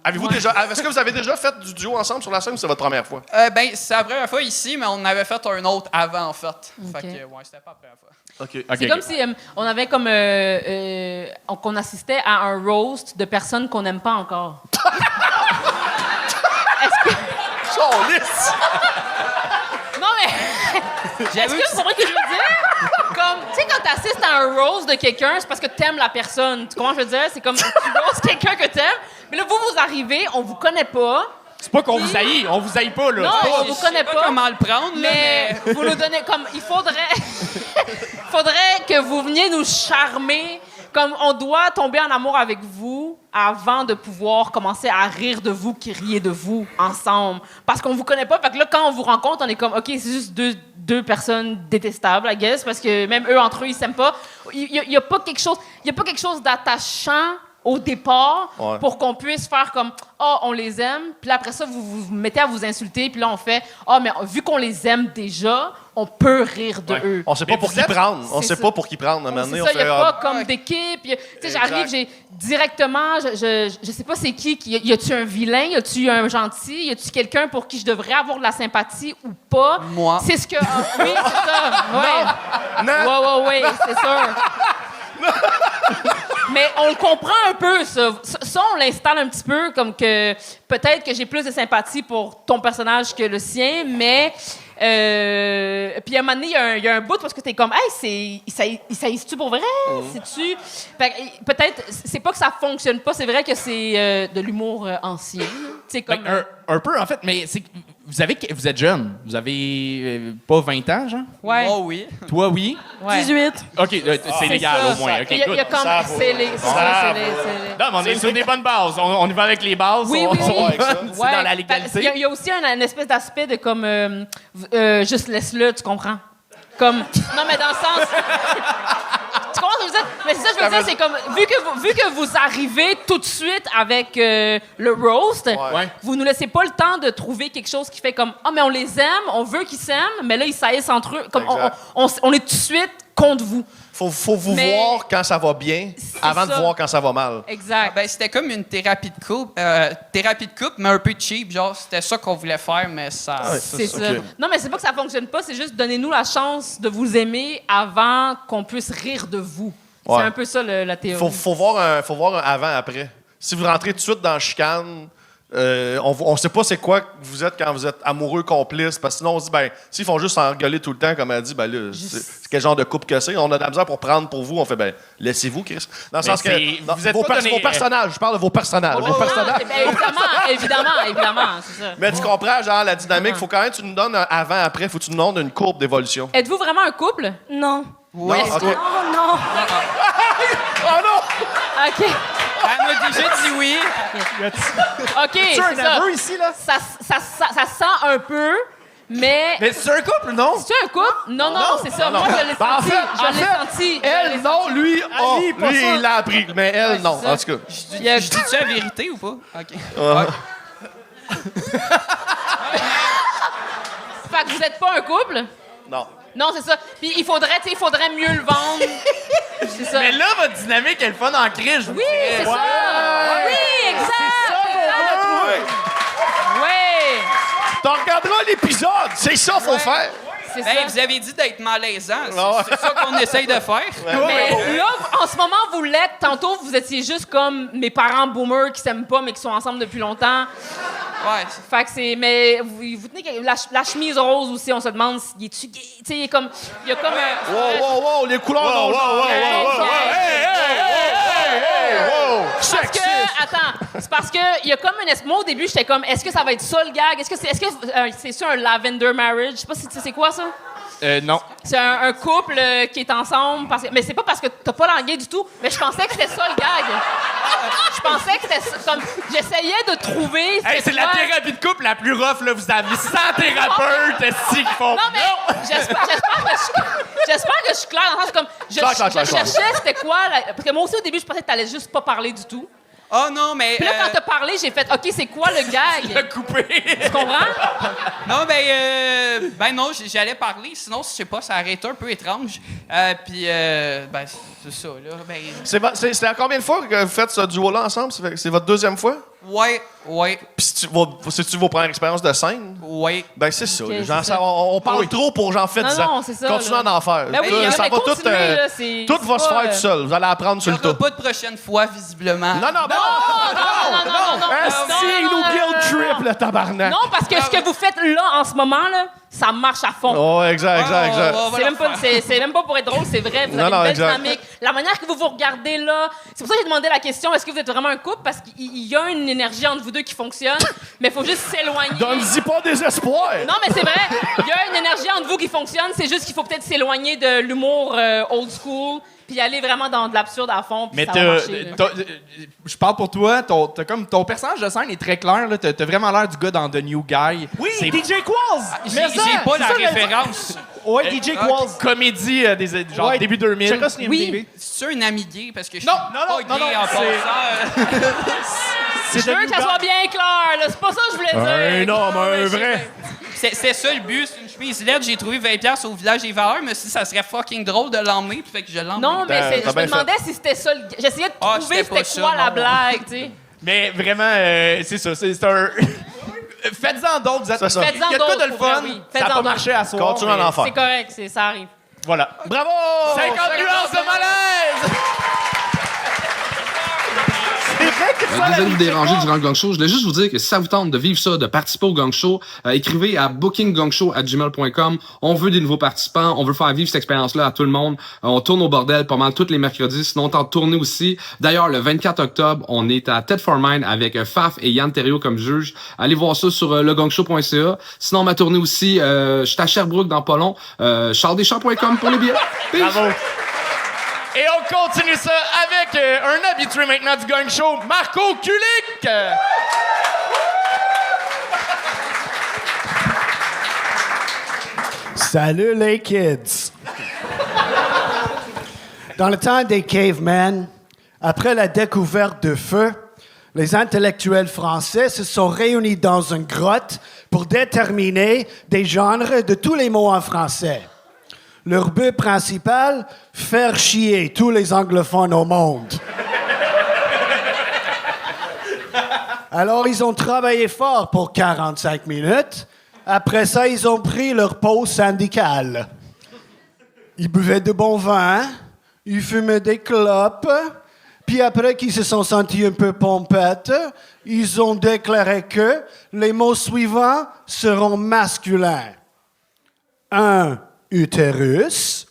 Avez-vous déjà... Est-ce que vous avez déjà fait du duo ensemble sur la scène ou c'est votre première fois? Ben, c'est la première fois ici, mais on avait fait un autre avant, en fait. Fait que, ouais, c'était pas la première fois. OK. C'est comme si on avait comme... qu'on assistait à un roast de personnes qu'on n'aime pas encore. Lisse! Non, mais... Est-ce que vous comprenez ce que je veux dire? Comme, tu sais, quand t'assistes à un roast de quelqu'un, c'est parce que t'aimes la personne. Tu comprends ce que je veux dire? C'est comme, tu roast quelqu'un que t'aimes, mais là, vous arrivez, on vous connaît pas. C'est pas qu'on vous haït, on vous haït pas, là. Non, C'est pas- on vous connaît pas. Comment le prendre, là, Mais vous nous donnez comme... Il faudrait que vous veniez nous charmer. Comme on doit tomber en amour avec vous avant de pouvoir commencer à rire de vous, qui riez de vous ensemble. Parce qu'on vous connaît pas. Fait que là, quand on vous rencontre, on est comme, OK, c'est juste deux personnes détestables, I guess, parce que même eux, entre eux, ils s'aiment pas. Il y a pas quelque chose d'attachant au départ pour qu'on puisse faire comme on les aime, puis là, après ça vous vous mettez à vous insulter, puis là on fait mais vu qu'on les aime déjà, on peut rire de eux. On sait pas pour qui prendre. On C'est sait ça. pas pour qui prendre. À un moment C'est donné, ça, on il n'y fait, a pas comme d'équipe. Tu sais, j'arrive, j'ai directement, je sais pas c'est qui. Y a-tu un vilain? Y a-tu un gentil? Y a-tu quelqu'un pour qui je devrais avoir de la sympathie ou pas? Moi. C'est ce que... oui, c'est ça. Ouais. Non. Oui, c'est sûr. Mais on le comprend un peu, ça. Ça, on l'installe un petit peu, comme que peut-être que j'ai plus de sympathie pour ton personnage que le sien, mais... puis à un moment donné, il y a un bout parce que t'es comme, hey, il saïsse-tu pour vrai? C'est-tu? Peut-être, c'est pas que ça fonctionne pas, c'est vrai que c'est de l'humour ancien. C'est comme. Un peu, en fait, mais c'est que vous êtes jeune. Vous avez pas 20 ans, genre? Ouais. Oh oui. Toi, oui. Ouais. 18. OK, c'est légal, ça, au moins. ça. OK, Il y a good. comme. Ça vaut. C'est les. Non, mais on est sur des bonnes bases. On y va avec les bases. Oui, on oui, oui. c'est dans la légalité. Il y a aussi une espèce d'aspect de comme. Juste laisse-le, tu comprends? Comme. Non, mais dans le sens. Tu comprends ce que je veux dire? Mais c'est ça, je veux dire, c'est comme. Vu que vous arrivez tout de suite avec le roast, vous nous laissez pas le temps de trouver quelque chose qui fait comme mais on les aime, on veut qu'ils s'aiment, mais là, ils saillissent entre eux. Comme on est tout de suite contre vous. Faut vous Mais- voir quand ça va bien avant de ça. voir quand ça va mal. Exact. Ben, c'était comme une thérapie de couple, mais un peu cheap. Genre, c'était ça qu'on voulait faire, mais ça. C'est ça. ok. Non, mais c'est pas que ça fonctionne pas, c'est juste donnez-nous la chance de vous aimer avant qu'on puisse rire de vous. Ouais. C'est un peu ça la théorie. Faut voir un avant-après. Si vous rentrez tout de suite dans la chicane, on sait pas c'est quoi que vous êtes quand vous êtes amoureux complice, parce que sinon on se dit, ben, s'ils font juste s'engueuler tout le temps, comme elle dit, ben là, c'est quel genre de couple que c'est? On a de la misère pour prendre pour vous, on fait, ben, laissez-vous, Chris. Dans le sens que, vous êtes vos, pas donné- vos personnages, je parle de vos personnages. Vos personnages. Ben, évidemment, c'est ça. Mais tu comprends, genre, la dynamique, faut quand même que tu nous donnes un avant-après, faut que tu nous donnes une courbe d'évolution. Êtes-vous vraiment un couple? Non. Non, ok. Oh non. Oh non! OK. Elle m'a déjà dit oui. OK, c'est ça. ici, là? Ça sent un peu, mais... Mais c'est un couple, non? C'est-tu un couple? Non, c'est ça. Moi, je l'ai Ben, en senti. fait, Je l'ai senti. Elle, non, lui, oh, pas lui, ça. il l'a appris, mais elle, non. ça. En tout cas. Je dis-tu la vérité ou pas? OK. Fait que vous êtes pas un couple? Non. Non, c'est ça. Puis il faudrait mieux le vendre. C'est ça. Mais là, votre dynamique, elle est fun en crise, je vous Oui, c'est ça. Oui, exact. Oui, T'en regarderas l'épisode, c'est ça qu'il faut faire. c'est Ben, ça. vous avez dit d'être malaisant. Ah ouais. C'est ça qu'on essaye de faire. Mais là, en ce moment, vous l'êtes. Tantôt, vous étiez juste comme mes parents boomers qui s'aiment pas, mais qui sont ensemble depuis longtemps. Ouais. Fait que c'est... Mais vous tenez que la chemise rose aussi, on se demande s'il est-tu gay? Tu sais, il y a comme un... Wow, les couleurs non Parce que, attends, c'est parce que il y a comme moi au début j'étais comme est-ce que ça va être ça le gag? Est-ce que c'est ça un lavender marriage? Je sais pas si tu sais c'est quoi ça? Non. C'est un couple qui est ensemble mais c'est pas parce que t'as pas langué du tout, mais je pensais que c'était ça le gag. Je pensais que c'était ça, comme j'essayais de trouver Hey, c'est la quoi. thérapie de couple la plus rough, là. Vous avez 100 thérapeutes qui font. Non, mais j'espère que je suis claire dans le sens comme Claire. je cherchais c'était quoi parce que moi aussi au début je pensais que t'allais juste pas parler du tout. Oh non, mais. Puis là quand t'as parlé, j'ai fait OK, c'est quoi le gag? Coupé. Tu comprends? Non, ben non, j'allais parler, sinon, je sais pas, ça aurait été un peu étrange. Puis, ben, c'est ça, là. Ben, C'est la combien de fois que vous faites ce duo-là ensemble? C'est votre deuxième fois? ouais. Puis c'est-tu vos premières expériences de scène? Ben, c'est ça. Ok, là. Genre, c'est ça. on parle trop pour j'en fais 10 ans. Non, c'est ça. Continuez là. à en faire. Ben oui, Là, ça mais va tout. continuez, là, c'est Tout va c'est se pas, faire tout seul. Vous allez apprendre sur Il le n'y aura tas. pas de prochaine fois, visiblement. Non. Esti, il nous guilt trip, le tabarnak. Non, parce que ce que vous faites là, en ce moment, là, ça marche à fond. Oh, exact. C'est même pas pour être drôle, c'est vrai. Vous Non, avez non, une belle exact. dynamique. La manière que vous vous regardez là, c'est pour ça que j'ai demandé la question est-ce que vous êtes vraiment un couple? Parce qu'il y a une énergie entre vous deux qui fonctionne, mais il faut juste s'éloigner. Donne-y pas des espoirs. Non, mais c'est vrai. Il y a une énergie entre vous qui fonctionne. C'est juste qu'il faut peut-être s'éloigner de l'humour old school puis aller vraiment dans de l'absurde à fond. Puis Mais ça va marcher, là. je parle pour toi, ton personnage de scène est très clair, là. T'as vraiment l'air du gars dans The New Guy. Oui, C'est DJ Qualls! J'ai pas la référence. Ouais, DJ Qualls. comédie genre Ouais. début 2000. Check-le sur Oui. IMDb. C'est un ami gay parce que je Non, suis non, pas non, gay non, en passant. Je veux que ça soit bien clair, là. C'est pas ça que je voulais dire. Un homme, un vrai. C'est ça le but, c'est une chemise LED. J'ai trouvé 20$ au village des Valeurs, mais si ça serait fucking drôle de l'emmener, puis fait que je l'emmène. Non, mais T'as je me bien demandais si c'était ça. J'essayais de Ah, trouver c'était pas c'était quoi ça, la non. blague, tu sais. Mais vraiment, c'est ça. C'est un. Faites-en d'autres. Vous êtes... C'est ça. Il y a de quoi de le Faites-en d'autres, fun. oui. Ça n'a Faites-en pas d'autres. marché à soir. Continuez à en faire. C'est correct, ça arrive. Voilà. Bravo! 50 nuances de malaise! Désolé de vous déranger durant le gang show. Je voulais juste vous dire que si ça vous tente de vivre ça, de participer au gang show, écrivez à bookinggangshow@gmail.com. On veut des nouveaux participants. On veut faire vivre cette expérience-là à tout le monde. On tourne au bordel pas mal tous les mercredis. Sinon, on tente de tourner aussi. D'ailleurs, le 24 octobre, on est à Ted for Mine avec Faf et Yann Thériault comme juge. Allez voir ça sur legangshow.ca. Sinon, ma tournée aussi, je suis à Sherbrooke dans pas long. charlesdeschamps.com pour les billets. Peace. Bravo. Et on continue ça avec un habitué maintenant du Gang Show, Marco Kulik. Salut les kids! Dans le temps des cavemen, après la découverte de feu, les intellectuels français se sont réunis dans une grotte pour déterminer des genres de tous les mots en français. Leur but principal, faire chier tous les anglophones au monde. Alors, ils ont travaillé fort pour 45 minutes. Après ça, ils ont pris leur pause syndicale. Ils buvaient de bon vin, ils fumaient des clopes, puis après qu'ils se sont sentis un peu pompettes, ils ont déclaré que les mots suivants seront masculins. Un utérus,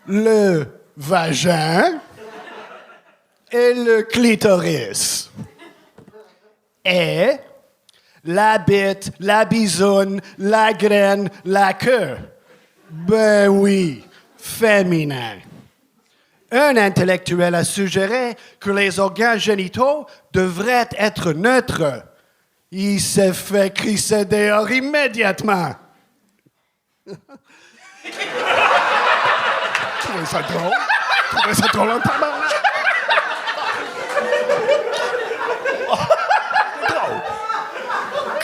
le vagin et le clitoris. Et la bite, la bisoune, la graine, la queue. Ben oui, féminin. Un intellectuel a suggéré que les organes génitaux devraient être neutres. Il s'est fait crisser dehors immédiatement. Trouvez ça drôle? Trouvez ça drôle en tabarnak?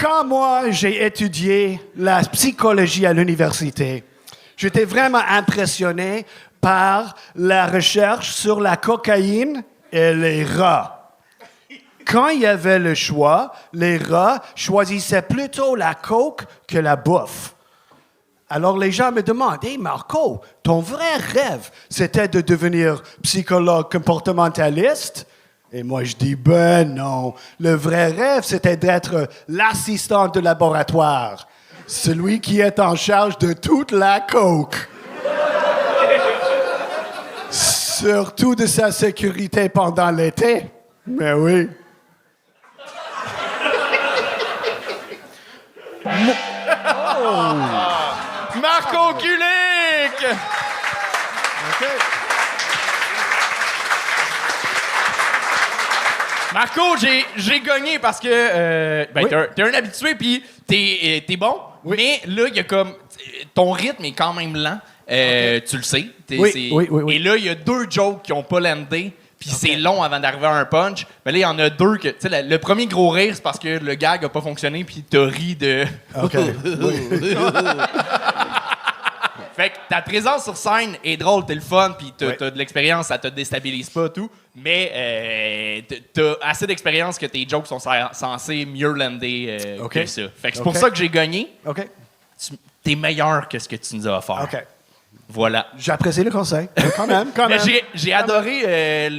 Quand moi, j'ai étudié la psychologie à l'université, j'étais vraiment impressionné par la recherche sur la cocaïne et les rats. Quand il y avait le choix, les rats choisissaient plutôt la coke que la bouffe. Alors les gens me demandent, « Hey Marco, ton vrai rêve, c'était de devenir psychologue comportementaliste? » Et moi, je dis, ben non. Le vrai rêve, c'était d'être l'assistant de laboratoire. Celui qui est en charge de toute la coke. Surtout de sa sécurité pendant l'été. Mais oui. Marco Kulik! OK. Marco, j'ai gagné parce que t'es un habitué puis t'es bon. Oui. Mais là, il y a comme ton rythme est quand même lent. Tu le sais. Oui. Et là, il y a 2 jokes qui ont pas landé. Puis c'est long avant d'arriver à un punch. Mais là, il y en a 2 que... Tu sais, le premier gros rire, c'est parce que le gag a pas fonctionné puis t'as ri de... OK. Fait que ta présence sur scène est drôle, t'es le fun, puis t'as de l'expérience, ça te déstabilise pas, tout. Mais t'as assez d'expérience que tes jokes sont censés mieux lander que ça. Fait que c'est pour ça que j'ai gagné. OK. T'es meilleur que ce que tu nous as offert. OK. Voilà. J'apprécie le conseil. Quand même. J'ai adoré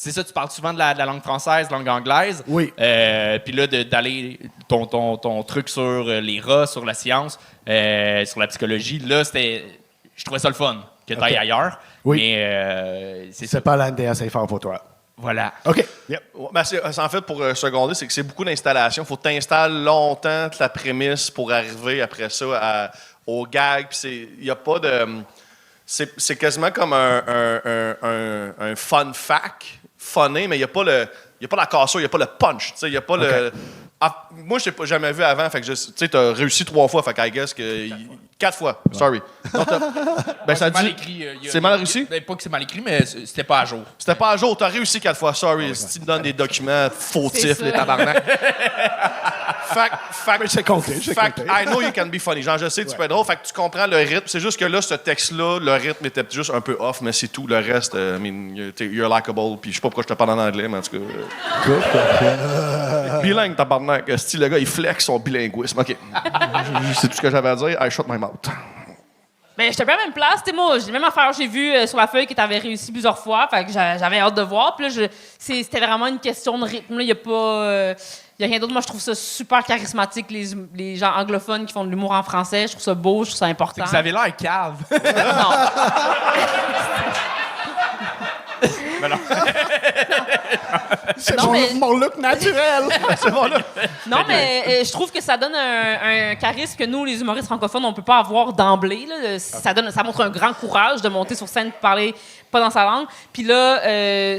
c'est ça, tu parles souvent de la langue française, langue anglaise. Oui. Puis là, d'aller ton truc sur les rats, sur la science, sur la psychologie, là, je trouvais ça le fun que tu ailles ailleurs. Oui. Mais c'est pas l'un des assez fort pour toi. Voilà. OK. Yep. Ben, en fait, pour seconder, c'est que c'est beaucoup d'installations. Il faut que tu installes longtemps la prémisse pour arriver après ça au gag. Puis il n'y a pas de... C'est quasiment comme un fun fact, funné, mais il n'y a pas la cassure, il n'y a pas le punch. Il n'y a pas le... Ah, moi, je ne t'ai jamais vu avant, fait que tu sais, as réussi 3 fois, fait que I guess que... 4 fois, sorry. Donc, c'est mal écrit. C'est mal réussi? Pas que c'est mal écrit, mais c'était pas à jour. C'était pas à jour, t'as réussi 4 fois, sorry. Si tu me donnes des documents fautifs, les tabarnak. Mais j'ai compté. I know you can be funny. Genre, je sais que tu peux être drôle, fait que tu comprends le rythme. C'est juste que là, ce texte-là, le rythme était juste un peu off, mais c'est tout. Le reste, I mean, you're likable, puis je sais pas pourquoi je te parle en anglais, mais en tout cas... Bilingue, tabarnak. Si le gars, il flex son bilinguisme. OK. C'est tout ce que j'avais à dire. I shut my mouth. Ben, j'étais pas à la même place. T'sais, moi, j'ai la même affaire. J'ai vu sur la feuille que tu avais réussi plusieurs fois. Fait que j'avais hâte de voir. Puis là, c'était vraiment une question de rythme. Il n'y a pas... y a rien d'autre. Moi, je trouve ça super charismatique, les gens anglophones qui font de l'humour en français. Je trouve ça beau, je trouve ça important. Vous avez l'air cave. Non. Mais non. C'est mon look naturel. C'est bon, là. Non, mais je trouve que ça donne un charisme que nous, les humoristes francophones, on peut pas avoir d'emblée. Là. Ça montre un grand courage de monter sur scène et parler pas dans sa langue. Puis là,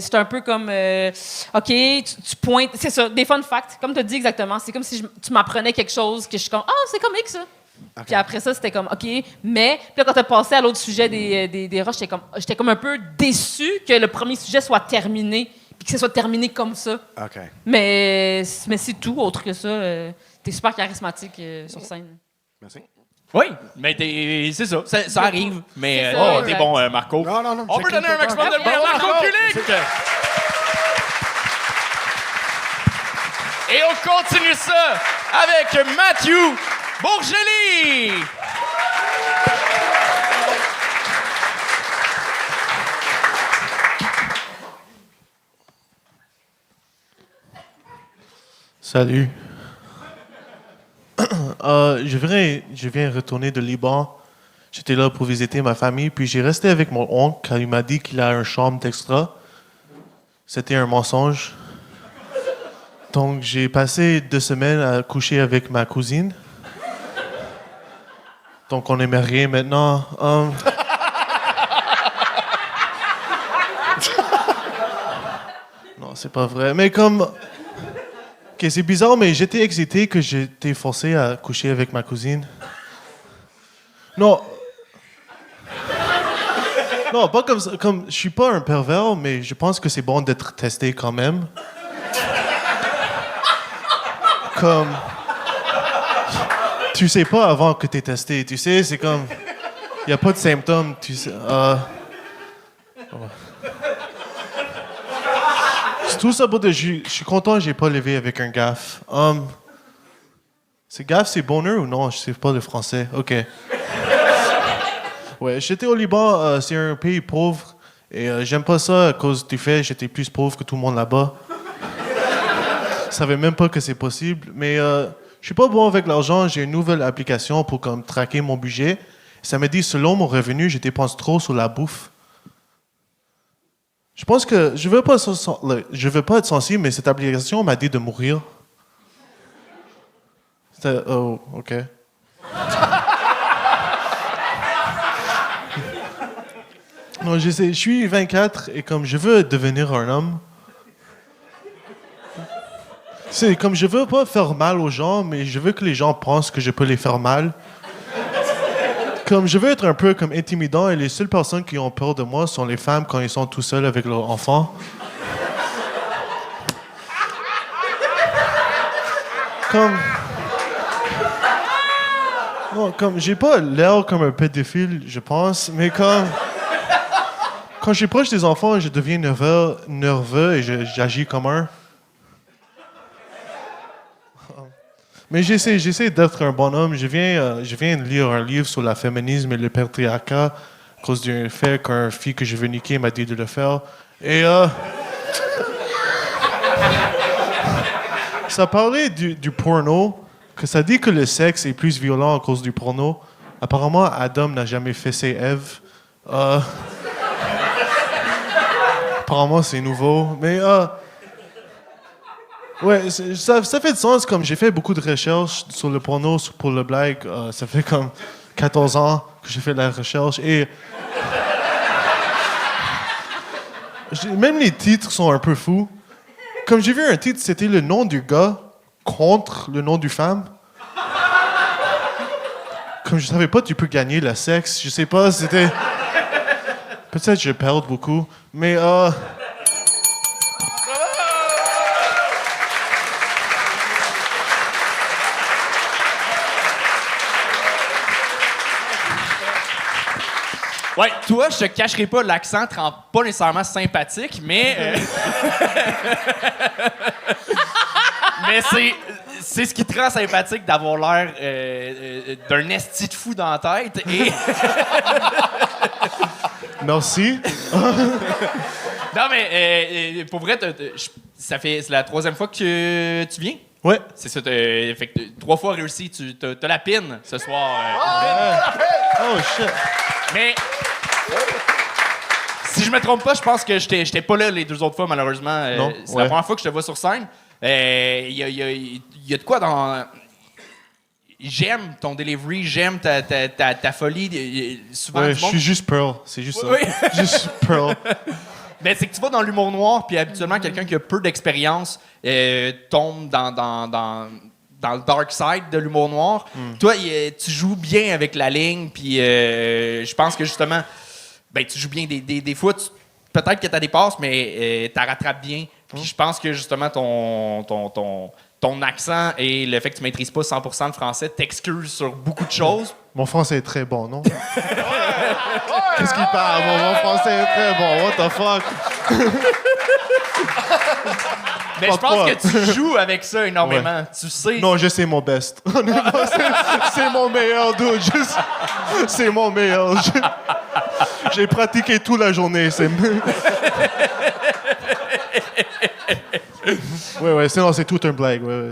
c'est un peu comme... OK, tu pointes... C'est ça, des fun facts, comme tu as dit exactement. C'est comme si tu m'apprenais quelque chose que je suis comme « Ah, c'est comique, ça! Okay. » Puis après ça, c'était comme « OK. » Mais puis là, quand tu as passé à l'autre sujet des roches, j'étais comme un peu déçu que le premier sujet soit terminé puis que ça soit terminé comme ça. OK. Mais c'est tout, autre que ça. T'es super charismatique sur scène. Merci. Oui, mais c'est ça. Ça arrive. Mais C'est ça, t'es exact. bon, Marco. Non. On peut donner un maximum de bruit à Marco Kulik! Et on continue ça avec Matthew Bourgeli! Salut. Je viens retourner de Liban. J'étais là pour visiter ma famille, puis j'ai resté avec mon oncle car il m'a dit qu'il a une chambre d'extra. C'était un mensonge. Donc j'ai passé 2 semaines à coucher avec ma cousine. Donc on est mariés maintenant. Non, c'est pas vrai. Mais comme... Ok, c'est bizarre, mais j'étais excité que j'étais forcé à coucher avec ma cousine. Non. Non, pas comme ça. Comme, je suis pas un pervers, mais je pense que c'est bon d'être testé quand même. Comme... Tu sais pas avant que t'es testé, tu sais, c'est comme... Il y a pas de symptômes, tu sais... C'est tout ça pour dire, je suis content que j'ai pas levé avec un gaffe. C'est gaffe, c'est bonheur ou non? Je sais pas le français. OK. Ouais, j'étais au Liban, c'est un pays pauvre. Et j'aime pas ça à cause du fait que j'étais plus pauvre que tout le monde là-bas. Je savais même pas que c'est possible. Mais je suis pas bon avec l'argent. J'ai une nouvelle application pour comme traquer mon budget. Ça me dit, selon mon revenu, je dépense trop sur la bouffe. Je pense que je veux pas être sensible, mais cette application m'a dit de mourir. Oh, OK. Non, je suis 24 et comme je veux devenir un homme. C'est comme je veux pas faire mal aux gens, mais je veux que les gens pensent que je peux les faire mal. Comme je veux être un peu comme intimidant et les seules personnes qui ont peur de moi sont les femmes quand ils sont tout seuls avec leurs enfants. Comme j'ai pas l'air comme un pédophile, je pense, mais quand je suis proche des enfants, je deviens nerveux et j'agis comme un. Mais j'essaie d'être un bonhomme. Je viens de lire un livre sur le féminisme et le patriarcat à cause du fait qu'un fille que je veux niquer m'a dit de le faire. Et ça parlait du porno, que ça dit que le sexe est plus violent à cause du porno. Apparemment, Adam n'a jamais fessé Ève. Apparemment, c'est nouveau. Mais ouais, ça fait du sens. Comme j'ai fait beaucoup de recherches sur le porno pour le blague. Ça fait comme 14 ans que j'ai fait de la recherche. Et même les titres sont un peu fous. Comme j'ai vu un titre, c'était le nom du gars contre le nom du femme. Comme je savais pas, tu peux gagner le sexe. Je sais pas, c'était... Peut-être que je perds beaucoup. Mais Ouais, toi, je te cacherai pas, l'accent te rend pas nécessairement sympathique, mais... mais c'est ce qui te rend sympathique d'avoir l'air d'un esti de fou dans la tête. Et... merci. Non, mais pour vrai, c'est la 3e fois que tu viens? Ouais. C'est ça, fait que 3 fois réussi. T'as la pine ce soir. Oh, shit. Mais... Si je me trompe pas, je pense que j'étais pas là les 2 autres fois, malheureusement. Non, c'est la première fois que je te vois sur scène. Il y a de quoi dans... J'aime ton delivery, j'aime ta folie. Souvent, Ouais, du je monde... suis juste Pearl, c'est juste ça. Oui. Juste Pearl. Mais c'est que tu vas dans l'humour noir, puis habituellement, quelqu'un qui a peu d'expérience tombe dans le dark side de l'humour noir. Toi, tu joues bien avec la ligne, puis je pense que justement, ben, tu joues bien. Des fois, peut-être que tu dépasses, mais tu rattrapes bien. Puis je pense que justement, ton accent et le fait que tu maîtrises pas 100% le français t'excuse sur beaucoup de choses. Mon français est très bon, non? Qu'est-ce qu'il parle? Mon français est très bon. What the fuck? Mais je pense que tu joues avec ça énormément. Ouais. Tu sais. Non, je sais mon best. Honnêtement, c'est mon meilleur, dude. C'est mon meilleur. J'ai pratiqué toute la journée. Ouais, sinon c'est tout un blague. Ouais.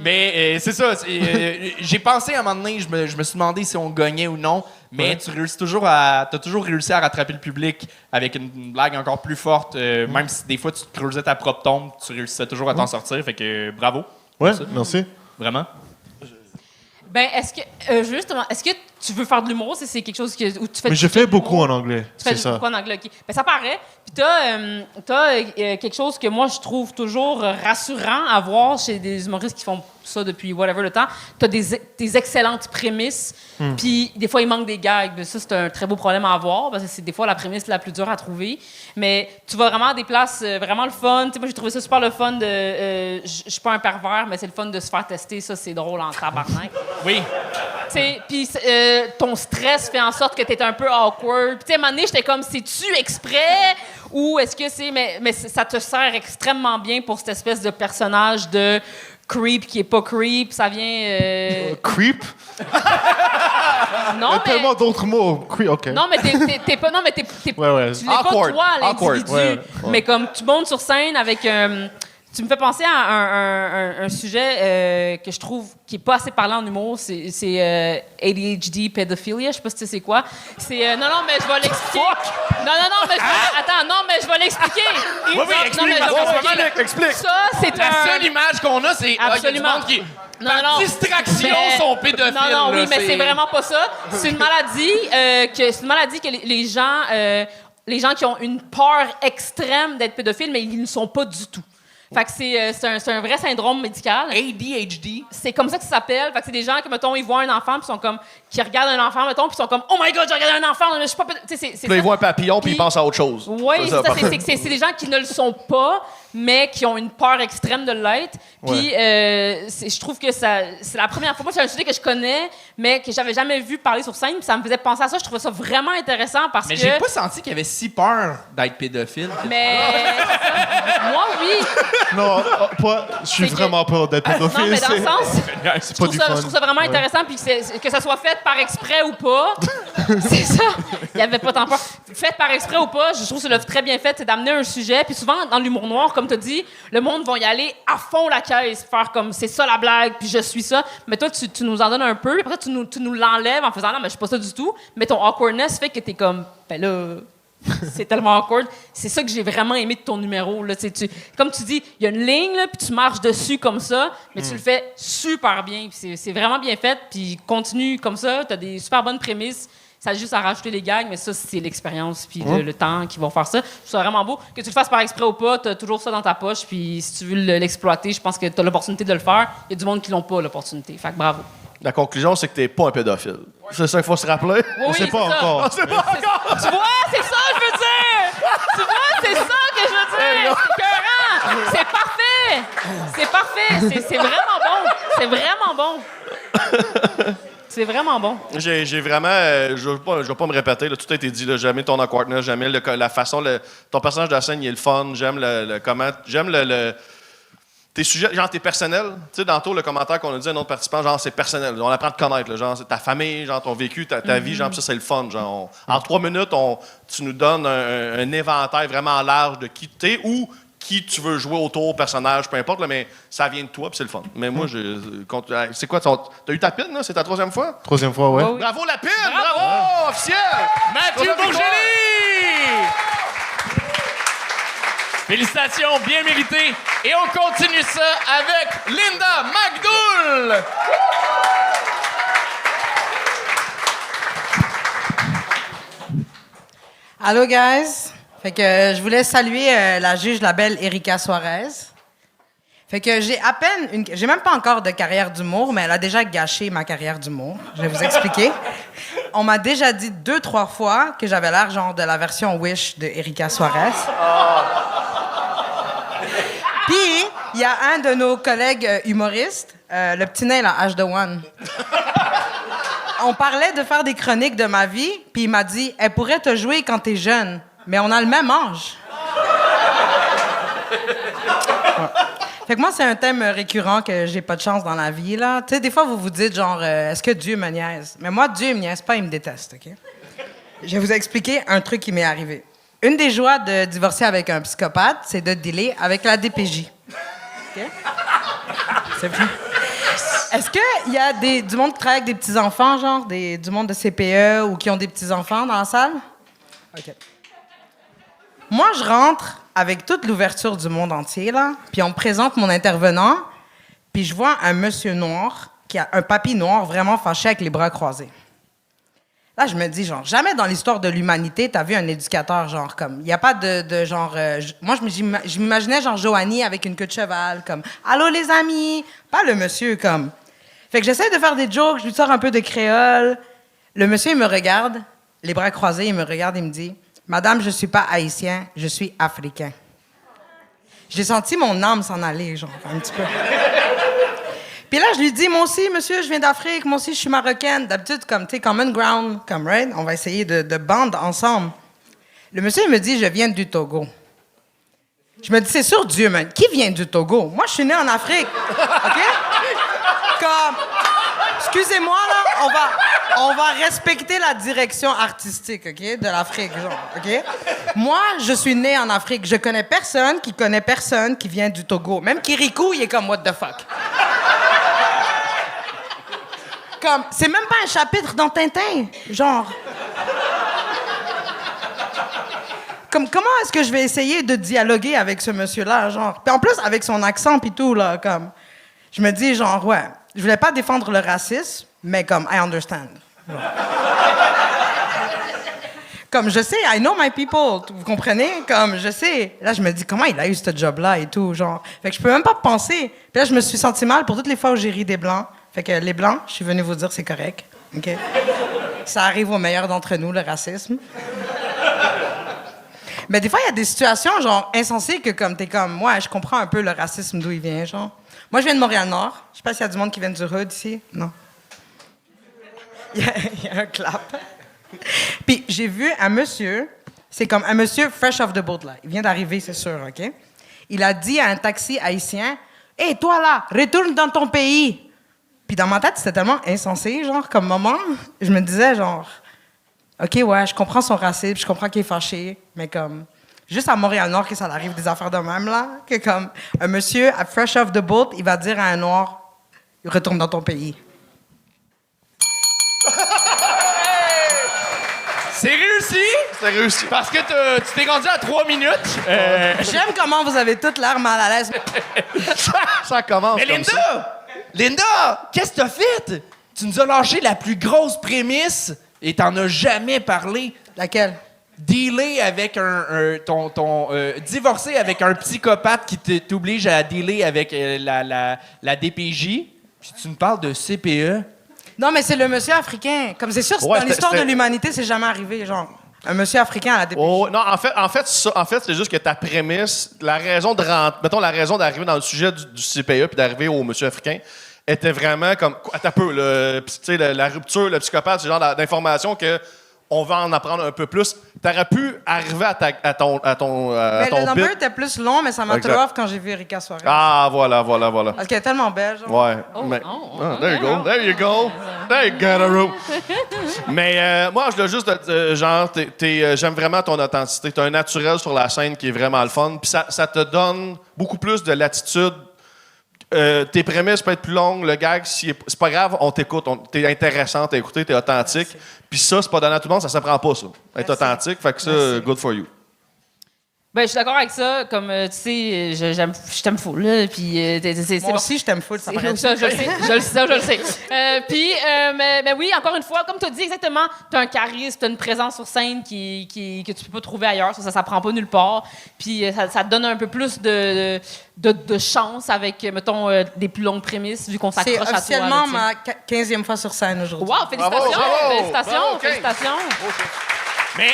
Mais c'est ça. J'ai pensé à un moment donné, je me suis demandé si on gagnait ou non, mais t'as toujours réussi à rattraper le public avec une blague encore plus forte, même si des fois tu te creusais ta propre tombe, tu réussissais toujours à t'en sortir. Fait que bravo. Ouais, merci. Vraiment. Ben, est-ce que tu veux faire de l'humour? C'est quelque chose où tu fais. Mais je fais beaucoup en anglais. Tu fais beaucoup en anglais, OK. Ben, ça paraît. Puis t'as quelque chose que moi, je trouve toujours rassurant à voir chez des humoristes qui font ça depuis whatever le temps. T'as des excellentes prémices, puis des fois, il manque des gags. Ben, ça, c'est un très beau problème à avoir, parce que c'est des fois la prémisse la plus dure à trouver. Mais tu vas vraiment à des places vraiment le fun. T'sais, moi, j'ai trouvé ça super le fun de... Je suis pas un pervers, mais c'est le fun de se faire tester. Ça, c'est drôle en tabarnak. Oui. Puis ton stress fait en sorte que t'es un peu awkward. Puis à un moment donné, j'étais comme, c'est-tu exprès ou est-ce que c'est... Mais ça te sert extrêmement bien pour cette espèce de personnage de creep qui est pas creep. Ça vient... Creep? Non, Il y a tellement d'autres mots. OK. Non, mais t'es pas... Non, mais t'es Ouais. tu l'es pas toi, l'individu. Ouais. Mais comme tu montes sur scène avec... tu me fais penser à un sujet que je trouve qui est pas assez parlant en humour, c'est ADHD, pédophilia, je sais pas si tu sais c'est quoi. C'est non, mais je vais l'expliquer. Non, mais je vais l'expliquer. Oui, explique. Ça, c'est La seule image qu'on a, c'est absolument qui par distraction sont pédophiles. Non, oui, là, mais c'est vraiment pas ça. C'est une maladie que les gens qui ont une peur extrême d'être pédophiles, mais ils ne le sont pas du tout. Fait que c'est un vrai syndrome médical. ADHD. C'est comme ça que ça s'appelle. Fait que c'est des gens que, mettons, ils voient un enfant puis sont comme... qui regardent un enfant, mettons, puis sont comme « Oh my God, j'ai regardé un enfant, mais je suis pas... » Puis là, ils voient un papillon puis ils pensent à autre chose. Oui, c'est des gens qui ne le sont pas, mais qui ont une peur extrême de l'être. Puis je trouve que c'est la première fois. Moi, c'est un sujet que je connais, mais que j'avais jamais vu parler sur scène. Puis ça me faisait penser à ça. Je trouvais ça vraiment intéressant parce que... Mais j'ai pas senti qu'il y avait si peur d'être pédophile. Mais... moi, oui. Non, je suis vraiment peur d'être pédophile. Non, mais dans le sens... C'est pas du fun. Je trouve ça vraiment intéressant, puis que ça soit fait par exprès ou pas. C'est ça. Il n'y avait pas tant peur. Fait par exprès ou pas, je trouve que c'est très bien fait, c'est d'amener un sujet. Puis souvent, dans l'humour noir, comme tu as dit, le monde va y aller à fond la caisse, faire comme c'est ça la blague, puis je suis ça. Mais toi, tu nous en donnes un peu, puis après, tu nous l'enlèves en faisant non, mais je suis pas ça du tout. Mais ton awkwardness fait que tu es comme, ben là. C'est tellement awkward. C'est ça que j'ai vraiment aimé de ton numéro. Là. Comme tu dis, il y a une ligne, là, puis tu marches dessus comme ça, mais tu le fais super bien. C'est vraiment bien fait, puis continue comme ça. Tu as des super bonnes prémices. Ça a juste à rajouter les gags, mais ça, c'est l'expérience puis le temps qui vont faire ça. Je trouve ça vraiment beau. Que tu le fasses par exprès ou pas, tu as toujours ça dans ta poche, puis si tu veux l'exploiter, je pense que tu as l'opportunité de le faire. Il y a du monde qui l'ont pas, l'opportunité. Fait que bravo. La conclusion, c'est que t'es pas un pédophile. C'est ça qu'il faut se rappeler? Oui, On sait pas encore. On sait pas encore! Tu vois, c'est ça que je veux dire! Tu vois, c'est ça que je veux dire! C'est écœurant! C'est parfait! C'est parfait! C'est vraiment bon! C'est vraiment bon! C'est vraiment bon. J'ai vraiment... je vais pas me répéter, là, tout a été dit. Là, j'aime ton awkwardness, j'aime la façon... ton personnage de la scène, il est le fun. J'aime le comment... J'aime tes sujets, genre t'es personnel. Tu sais, tantôt, le commentaire qu'on a dit à un autre participant, genre c'est personnel. On apprend à te connaître, là, genre c'est ta famille, genre ton vécu, ta vie, genre ça c'est le fun. Genre, en 3 minutes, tu nous donnes un éventail vraiment large de qui t'es ou qui tu veux jouer autour, personnage, peu importe, là, mais ça vient de toi, puis c'est le fun. Mais moi, c'est quoi, t'as eu ta pine, là? C'est ta 3e fois? 3e fois, ouais. Oh, oui. Bravo la pine! Bravo! Officiel! Mathieu Bourgeli! Félicitations, bien mérité. Et on continue ça avec Linda McDoul. Allô, guys. Fait que je voulais saluer la juge, la belle Erika Suarez. Fait que j'ai même pas encore de carrière d'humour, mais elle a déjà gâché ma carrière d'humour. Je vais vous expliquer. On m'a déjà dit 2-3 fois que j'avais l'air genre de la version Wish de Erika Suarez. Puis, Il y a un de nos collègues humoristes, le petit nain, là, H1. On parlait de faire des chroniques de ma vie, puis il m'a dit, elle pourrait te jouer quand t'es jeune, mais on a le même âge. Fait que moi, c'est un thème récurrent que j'ai pas de chance dans la vie, là. Tu sais, des fois, vous vous dites, genre, est-ce que Dieu me niaise? Mais moi, Dieu, il me niaise pas, il me déteste, OK? Je vais vous expliquer un truc qui m'est arrivé. Une des joies de divorcer avec un psychopathe, c'est de dealer avec la DPJ. OK? C'est vrai. Est-ce qu'il y a du monde qui travaille avec des petits-enfants, genre, du monde de CPE ou qui ont des petits-enfants dans la salle? OK. Moi, je rentre avec toute l'ouverture du monde entier, là, puis on me présente mon intervenant, puis je vois un monsieur noir qui a un papy noir vraiment fâché avec les bras croisés. Là, je me dis, genre, jamais dans l'histoire de l'humanité, t'as vu un éducateur, genre, comme... Il n'y a pas de genre... moi, je m'imaginais, genre, Joanie avec une queue de cheval, comme « Allô, les amis! » Pas le monsieur, comme... Fait que j'essaie de faire des jokes, je lui sors un peu de créole. Le monsieur, il me regarde, les bras croisés, il me regarde, il me dit « Madame, je suis pas haïtien, je suis africain. » J'ai senti mon âme s'en aller, genre, un petit peu. Puis là, je lui dis, moi aussi, monsieur, je viens d'Afrique, moi aussi, je suis marocaine. D'habitude, comme, tu sais, common ground, comme, right? On va essayer de band ensemble. Le monsieur, il me dit, je viens du Togo. Je me dis, c'est sûr, Dieu, man. Qui vient du Togo? Moi, je suis né en Afrique. OK? Comme, excusez-moi, là, on va respecter la direction artistique, OK, de l'Afrique, genre, OK? Moi, je suis né en Afrique. Je connais personne qui vient du Togo. Même Kirikou, il est comme, what the fuck? Comme, c'est même pas un chapitre dans Tintin, genre. Comme, comment est-ce que je vais essayer de dialoguer avec ce monsieur-là, genre? Puis en plus, avec son accent pis tout, là, comme... Je me dis, genre, ouais, je voulais pas défendre le racisme, mais comme, I understand. Comme, je sais, I know my people, vous comprenez? Comme, je sais. Là, je me dis, comment il a eu ce job-là et tout, genre. Fait que je peux même pas penser. Puis là, je me suis senti mal pour toutes les fois où j'ai ri des Blancs. Fait que les Blancs, je suis venu vous dire, c'est correct. OK? Ça arrive aux meilleurs d'entre nous, le racisme. Mais des fois, il y a des situations, genre, insensées que, comme, t'es comme, ouais, je comprends un peu le racisme d'où il vient, genre. Moi, je viens de Montréal-Nord. Je sais pas s'il y a du monde qui vient du Hood ici. Non. Il y a un clap. Puis j'ai vu un monsieur, c'est comme un monsieur fresh off the boat, là. Il vient d'arriver, c'est sûr, OK? Il a dit à un taxi haïtien, « Hey, toi, là, retourne dans ton pays! » Puis dans ma tête, c'était tellement insensé, genre, comme moment. Je me disais, genre, OK, ouais, je comprends son racisme, je comprends qu'il est fâché, mais comme... Juste à Montréal-Nord que ça arrive des affaires de même, là. Que comme un monsieur, à fresh off the boat, il va dire à un noir, « Retourne dans ton pays. » C'est réussi! C'est réussi. Parce que tu t'es rendu à 3 minutes. J'aime comment vous avez toutes l'air mal à l'aise. Ça commence Mais comme ça. Linda, qu'est-ce que t'as fait? Tu nous as lâché la plus grosse prémisse et t'en as jamais parlé. Laquelle? Dealer avec divorcer avec un psychopathe qui t'oblige à dealer avec la DPJ. Puis tu nous parles de CPE. Non, mais c'est le monsieur africain. Comme c'est sûr, Ouais, dans l'histoire de c'était- l'humanité, c'est jamais arrivé, genre. Un monsieur africain à la DPJ. Oh, non, en fait, c'est juste que ta prémisse, la raison d'arriver dans le sujet du CPE puis d'arriver au monsieur africain était vraiment comme, attends un peu, tu sais, la rupture, le psychopathe, c'est le genre d'information que on va en apprendre un peu plus. T'aurais pu arriver à ton Mais le number bit. était plus long, mais ça m'a Exact. trop off quand j'ai vu Erika Suarez. Ah, voilà. Parce qu'elle est tellement belle, genre. Ouais. There you go. There you go. There you got a room. Mais moi, je voulais juste genre, j'aime vraiment ton authenticité. T'as un naturel sur la scène qui est vraiment le fun. Puis ça te donne beaucoup plus de latitude. Tes prémices peuvent être plus longues. Le gag, c'est pas grave, on t'écoute. T'es intéressant, t'es écouté, t'es authentique. Puis ça, c'est pas donné à tout le monde, ça s'apprend pas, ça. Être Merci. authentique, fait que ça, good for you. Ben, je suis d'accord avec ça. Comme, tu sais, je t'aime full, là. Puis, c'est Moi bon. aussi, je t'aime full, ça C'est- paraît. ça, je le sais. Je le sais. Puis, mais oui, encore une fois, comme tu as dit exactement, tu as un charisme, tu as une présence sur scène que tu peux pas trouver ailleurs. Ça s'apprend pas nulle part. Puis, ça te donne un peu plus de chance avec, mettons, des plus longues prémices, vu qu'on C'est s'accroche à toi. officiellement là, ma 15e fois sur scène aujourd'hui. tu sais. Wow, félicitations! Bravo, bravo. Félicitations! Bravo, OK. Félicitations! Mais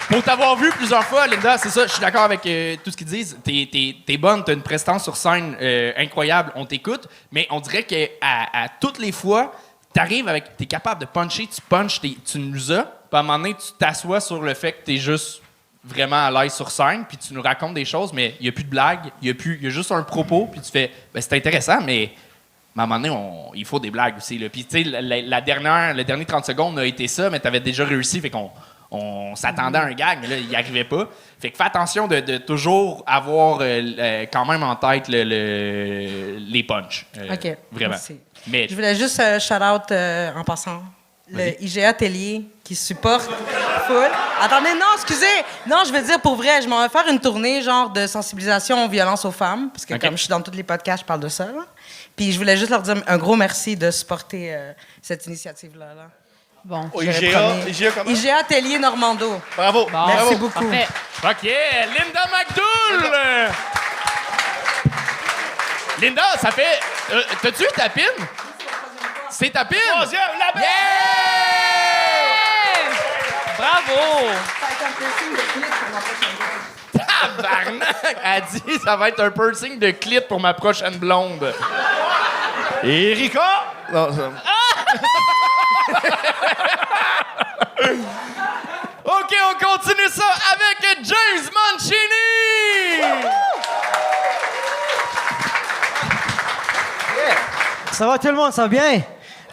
Pour t'avoir vu plusieurs fois, Linda, c'est ça, je suis d'accord avec tout ce qu'ils disent. T'es bonne, t'as une prestance sur scène incroyable, on t'écoute, mais on dirait qu'à à toutes les fois, t'es capable de puncher, tu punches, tu nous as, puis à un moment donné, tu t'assois sur le fait que t'es juste vraiment à l'aise sur scène, puis tu nous racontes des choses, mais il n'y a plus de blagues, il y a juste un propos, puis tu fais, ben c'est intéressant, mais à un moment donné, il faut des blagues aussi. Puis tu sais, le dernier 30 secondes a été ça, mais t'avais déjà réussi, fait qu'on s'attendait à un gag, mais là, il n'y arrivait pas. Fait que fais attention de toujours avoir quand même en tête les punchs. OK. Vraiment. Merci. Mais Je voulais juste shout-out en passant. Le IGA Atelier qui supporte full. Attendez, non, excusez. Non, je veux dire pour vrai, je m'en vais faire une tournée genre de sensibilisation aux violences aux femmes, parce que comme je suis dans tous les podcasts, je parle de ça. Là. Puis je voulais juste leur dire un gros merci de supporter cette initiative-là. Là. Bon. IGA comment? IGA Atelier Normando. Bravo. Bon. Merci beaucoup. Parfait. OK, Linda McDoul! Linda, ça fait... t'as-tu eu ta pine? C'est ta pine? Troisième, la belle! Yeah! Bravo! Tabarnak! Elle dit ça va être un piercing de clit pour ma prochaine blonde. Erika! Non, ça... OK, on continue ça avec James Mancini! Ça va tout le monde, ça va bien?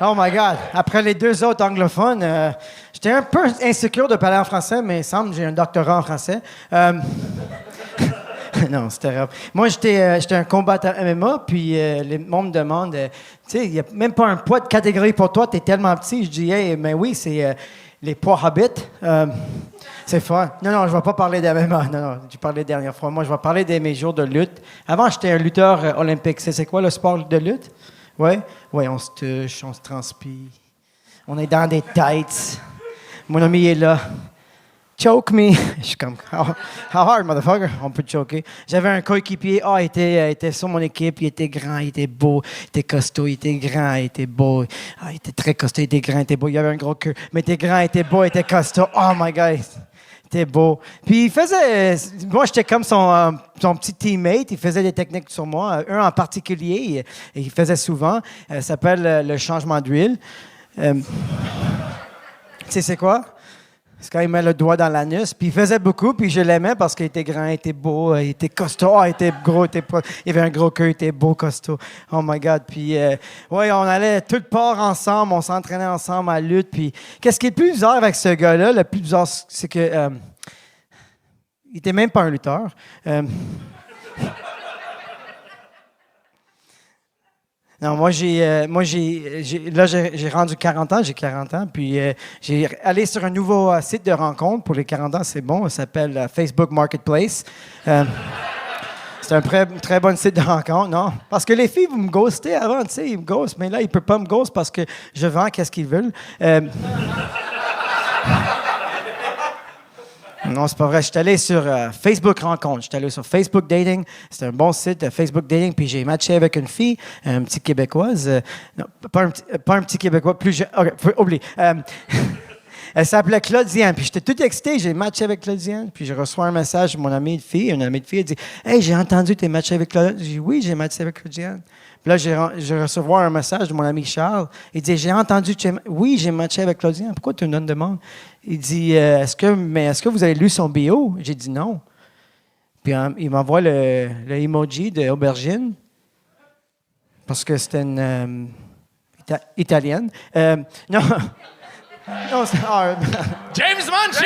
Oh my God. Après les deux autres anglophones, j'étais un peu insécure de parler en français, mais il semble que j'ai un doctorat en français. Non, c'était rare. Moi, j'étais un combattant MMA, puis le monde me demande, tu sais, il n'y a même pas un poids de catégorie pour toi, tu es tellement petit. Je dis, hey, mais oui, c'est les poids Hobbit. C'est fort. Non, je ne vais pas parler d'MMA. Non, j'ai parlé la dernière fois. Moi, je vais parler de mes jours de lutte. Avant, j'étais un lutteur olympique. C'est quoi le sport de lutte? Oui, on se touche, on se transpire. On est dans des tights. Mon ami est là. Choke me. Je suis comme, how hard, motherfucker? On peut choker. J'avais un coéquipier. Il était sur mon équipe. Il était grand, il était beau, il était costaud, il était grand, il était beau. Il était très costaud, il était grand, il était beau. Il avait un gros cœur. Mais il était grand, il était beau, il était costaud. Oh my God. C'était beau. Puis il faisait... Moi, j'étais comme son petit teammate. Il faisait des techniques sur moi. Un en particulier, il faisait souvent. Ça s'appelle le changement d'huile. Tu sais c'est quoi? C'est quand il met le doigt dans l'anus. Puis il faisait beaucoup, puis je l'aimais parce qu'il était grand, il était beau, il était costaud, il était gros, il avait un gros cœur, il était beau, costaud. Oh my God. Puis, on allait tout part ensemble, on s'entraînait ensemble à la lutte. Puis, qu'est-ce qui est le plus bizarre avec ce gars-là? Le plus bizarre, c'est que il était même pas un lutteur. Non, moi, j'ai rendu 40 ans, j'ai 40 ans, puis j'ai allé sur un nouveau site de rencontre pour les 40 ans, c'est bon, ça s'appelle Facebook Marketplace. C'est un très bon site de rencontre, non? Parce que les filles, vous me ghostez avant, tu sais, ils me ghostent, mais là, ils ne peuvent pas me ghost parce que je vends qu'est-ce qu'ils veulent. Non, c'est pas vrai. Je suis allé sur Facebook Rencontre. Je suis allé sur Facebook Dating. C'est un bon site, Facebook Dating. Puis j'ai matché avec une fille, une petite Québécoise. Non, pas un petit Québécois, plus jeune. OK, oublie. Elle s'appelait Claudiane. Puis j'étais tout excité. J'ai matché avec Claudiane. Puis je reçois un message de mon ami de fille. Une amie de fille, elle dit « Hey, j'ai entendu que tu es matché avec Claudiane. » J'ai dit « Oui, j'ai matché avec Claudiane. » Puis là, j'ai recevoir un message de mon ami Charles. Il dit « J'ai entendu que oui, j'ai matché avec Claudiane. Pourquoi tu me donnes demande? » Il dit est-ce que vous avez lu son bio? J'ai dit non. Puis il m'envoie le emoji de aubergine parce que c'était une italienne. Non. Non, c'est James Mancini!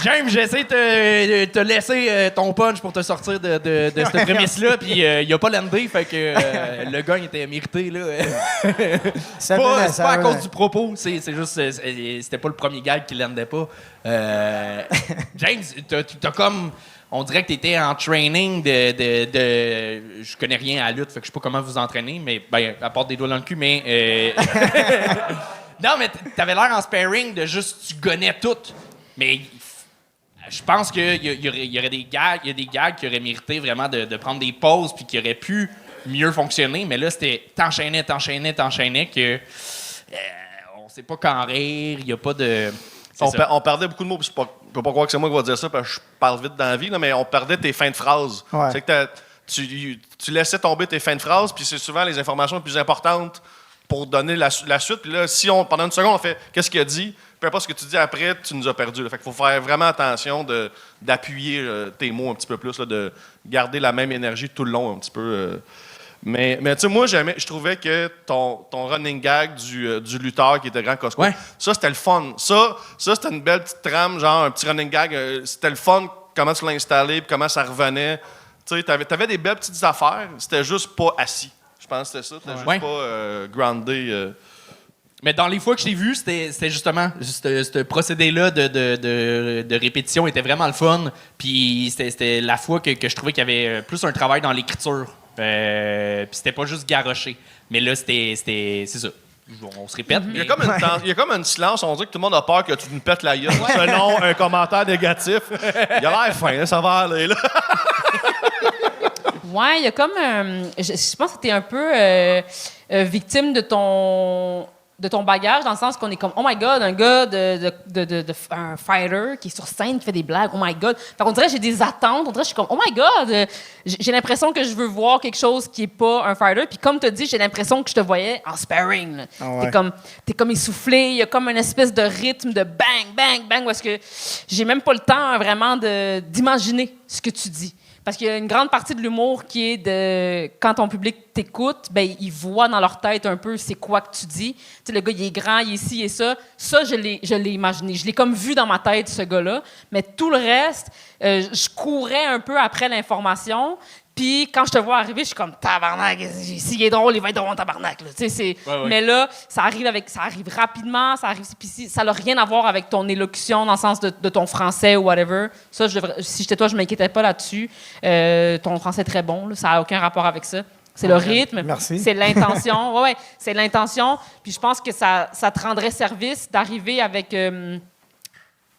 James, j'essaie de te laisser ton punch pour te sortir de cette prémisse-là, puis il a pas landé, fait que le gagne était mérité. Là. C'est pas à cause du propos, c'est juste, c'était pas le premier gag qui landait pas. James, t'as comme... On dirait que tu étais en training de... Je connais rien à la lutte, fait que je sais pas comment vous entraîner, mais ben, à part des doigts dans le cul, mais... Non, mais t'avais l'air en sparring de juste... Tu gonnais tout. Mais je pense qu'il y aurait des gags, il y a des gags qui auraient mérité vraiment de prendre des pauses puis qui auraient pu mieux fonctionner. Mais là, c'était t'enchaînais que on sait pas quand rire, il y a pas de... On perdait beaucoup de mots. Je peux pas croire que c'est moi qui va dire ça parce que je parle vite dans la vie, là, mais on perdait tes fins de phrase. Ouais. C'est que tu laissais tomber tes fins de phrase, puis c'est souvent les informations les plus importantes pour donner la suite. Puis là, si pendant une seconde, on fait « Qu'est-ce qu'il a dit? » Peu importe ce que tu dis après, tu nous as perdu. Là. Fait qu'il faut faire vraiment attention d'appuyer tes mots un petit peu plus, là, de garder la même énergie tout le long un petit peu. Mais tu sais, moi, je trouvais que ton running gag du lutteur qui était grand Costco, ça, c'était le fun. Ça, c'était une belle petite trame, genre un petit running gag. C'était le fun, comment tu l'as installé, puis comment ça revenait. Tu sais, t'avais des belles petites affaires, c'était juste pas assis. Je pense que c'était ça. C'était juste pas groundé. Mais dans les fois que je t'ai vu, c'était justement ce procédé-là de répétition était vraiment le fun. Puis c'était la fois que je trouvais qu'il y avait plus un travail dans l'écriture. Puis c'était pas juste garoché. Mais là, c'est ça. On se répète. Il y a comme un silence. On dirait que tout le monde a peur que tu nous pètes la gueule selon un commentaire négatif. Il a l'air fin, là, ça va aller. Là. Ouais, il y a comme... je pense que tu es un peu victime de ton bagage, dans le sens qu'on est comme, oh my God, un gars un fighter qui est sur scène, qui fait des blagues, oh my God. Fait qu'on dirait que j'ai des attentes, on dirait que je suis comme, oh my God, j'ai l'impression que je veux voir quelque chose qui est pas un fighter. Puis comme tu as dit, j'ai l'impression que je te voyais en sparring. Là. Ah ouais. T'es comme essoufflé, il y a comme une espèce de rythme de bang, bang, bang, parce que j'ai même pas le temps vraiment d'imaginer ce que tu dis. Parce qu'il y a une grande partie de l'humour qui est de... Quand ton public t'écoute, ben ils voient dans leur tête un peu c'est quoi que tu dis. Tu sais, le gars, il est grand, il est ci et ça. Ça, je l'ai imaginé. Je l'ai comme vu dans ma tête, ce gars-là. Mais tout le reste, je courais un peu après l'information. Puis quand je te vois arriver, je suis comme tabarnak. S'il est drôle, il va être drôle en tabarnak. Là. Tu sais, mais là, ça arrive rapidement. Puis ça n'a rien à voir avec ton élocution dans le sens de ton français ou whatever. Ça, si j'étais toi, je m'inquiétais pas là-dessus. Ton français est très bon. Là, ça n'a aucun rapport avec ça. C'est le rythme. Merci. C'est l'intention. Ouais, c'est l'intention. Puis je pense que ça te rendrait service d'arriver avec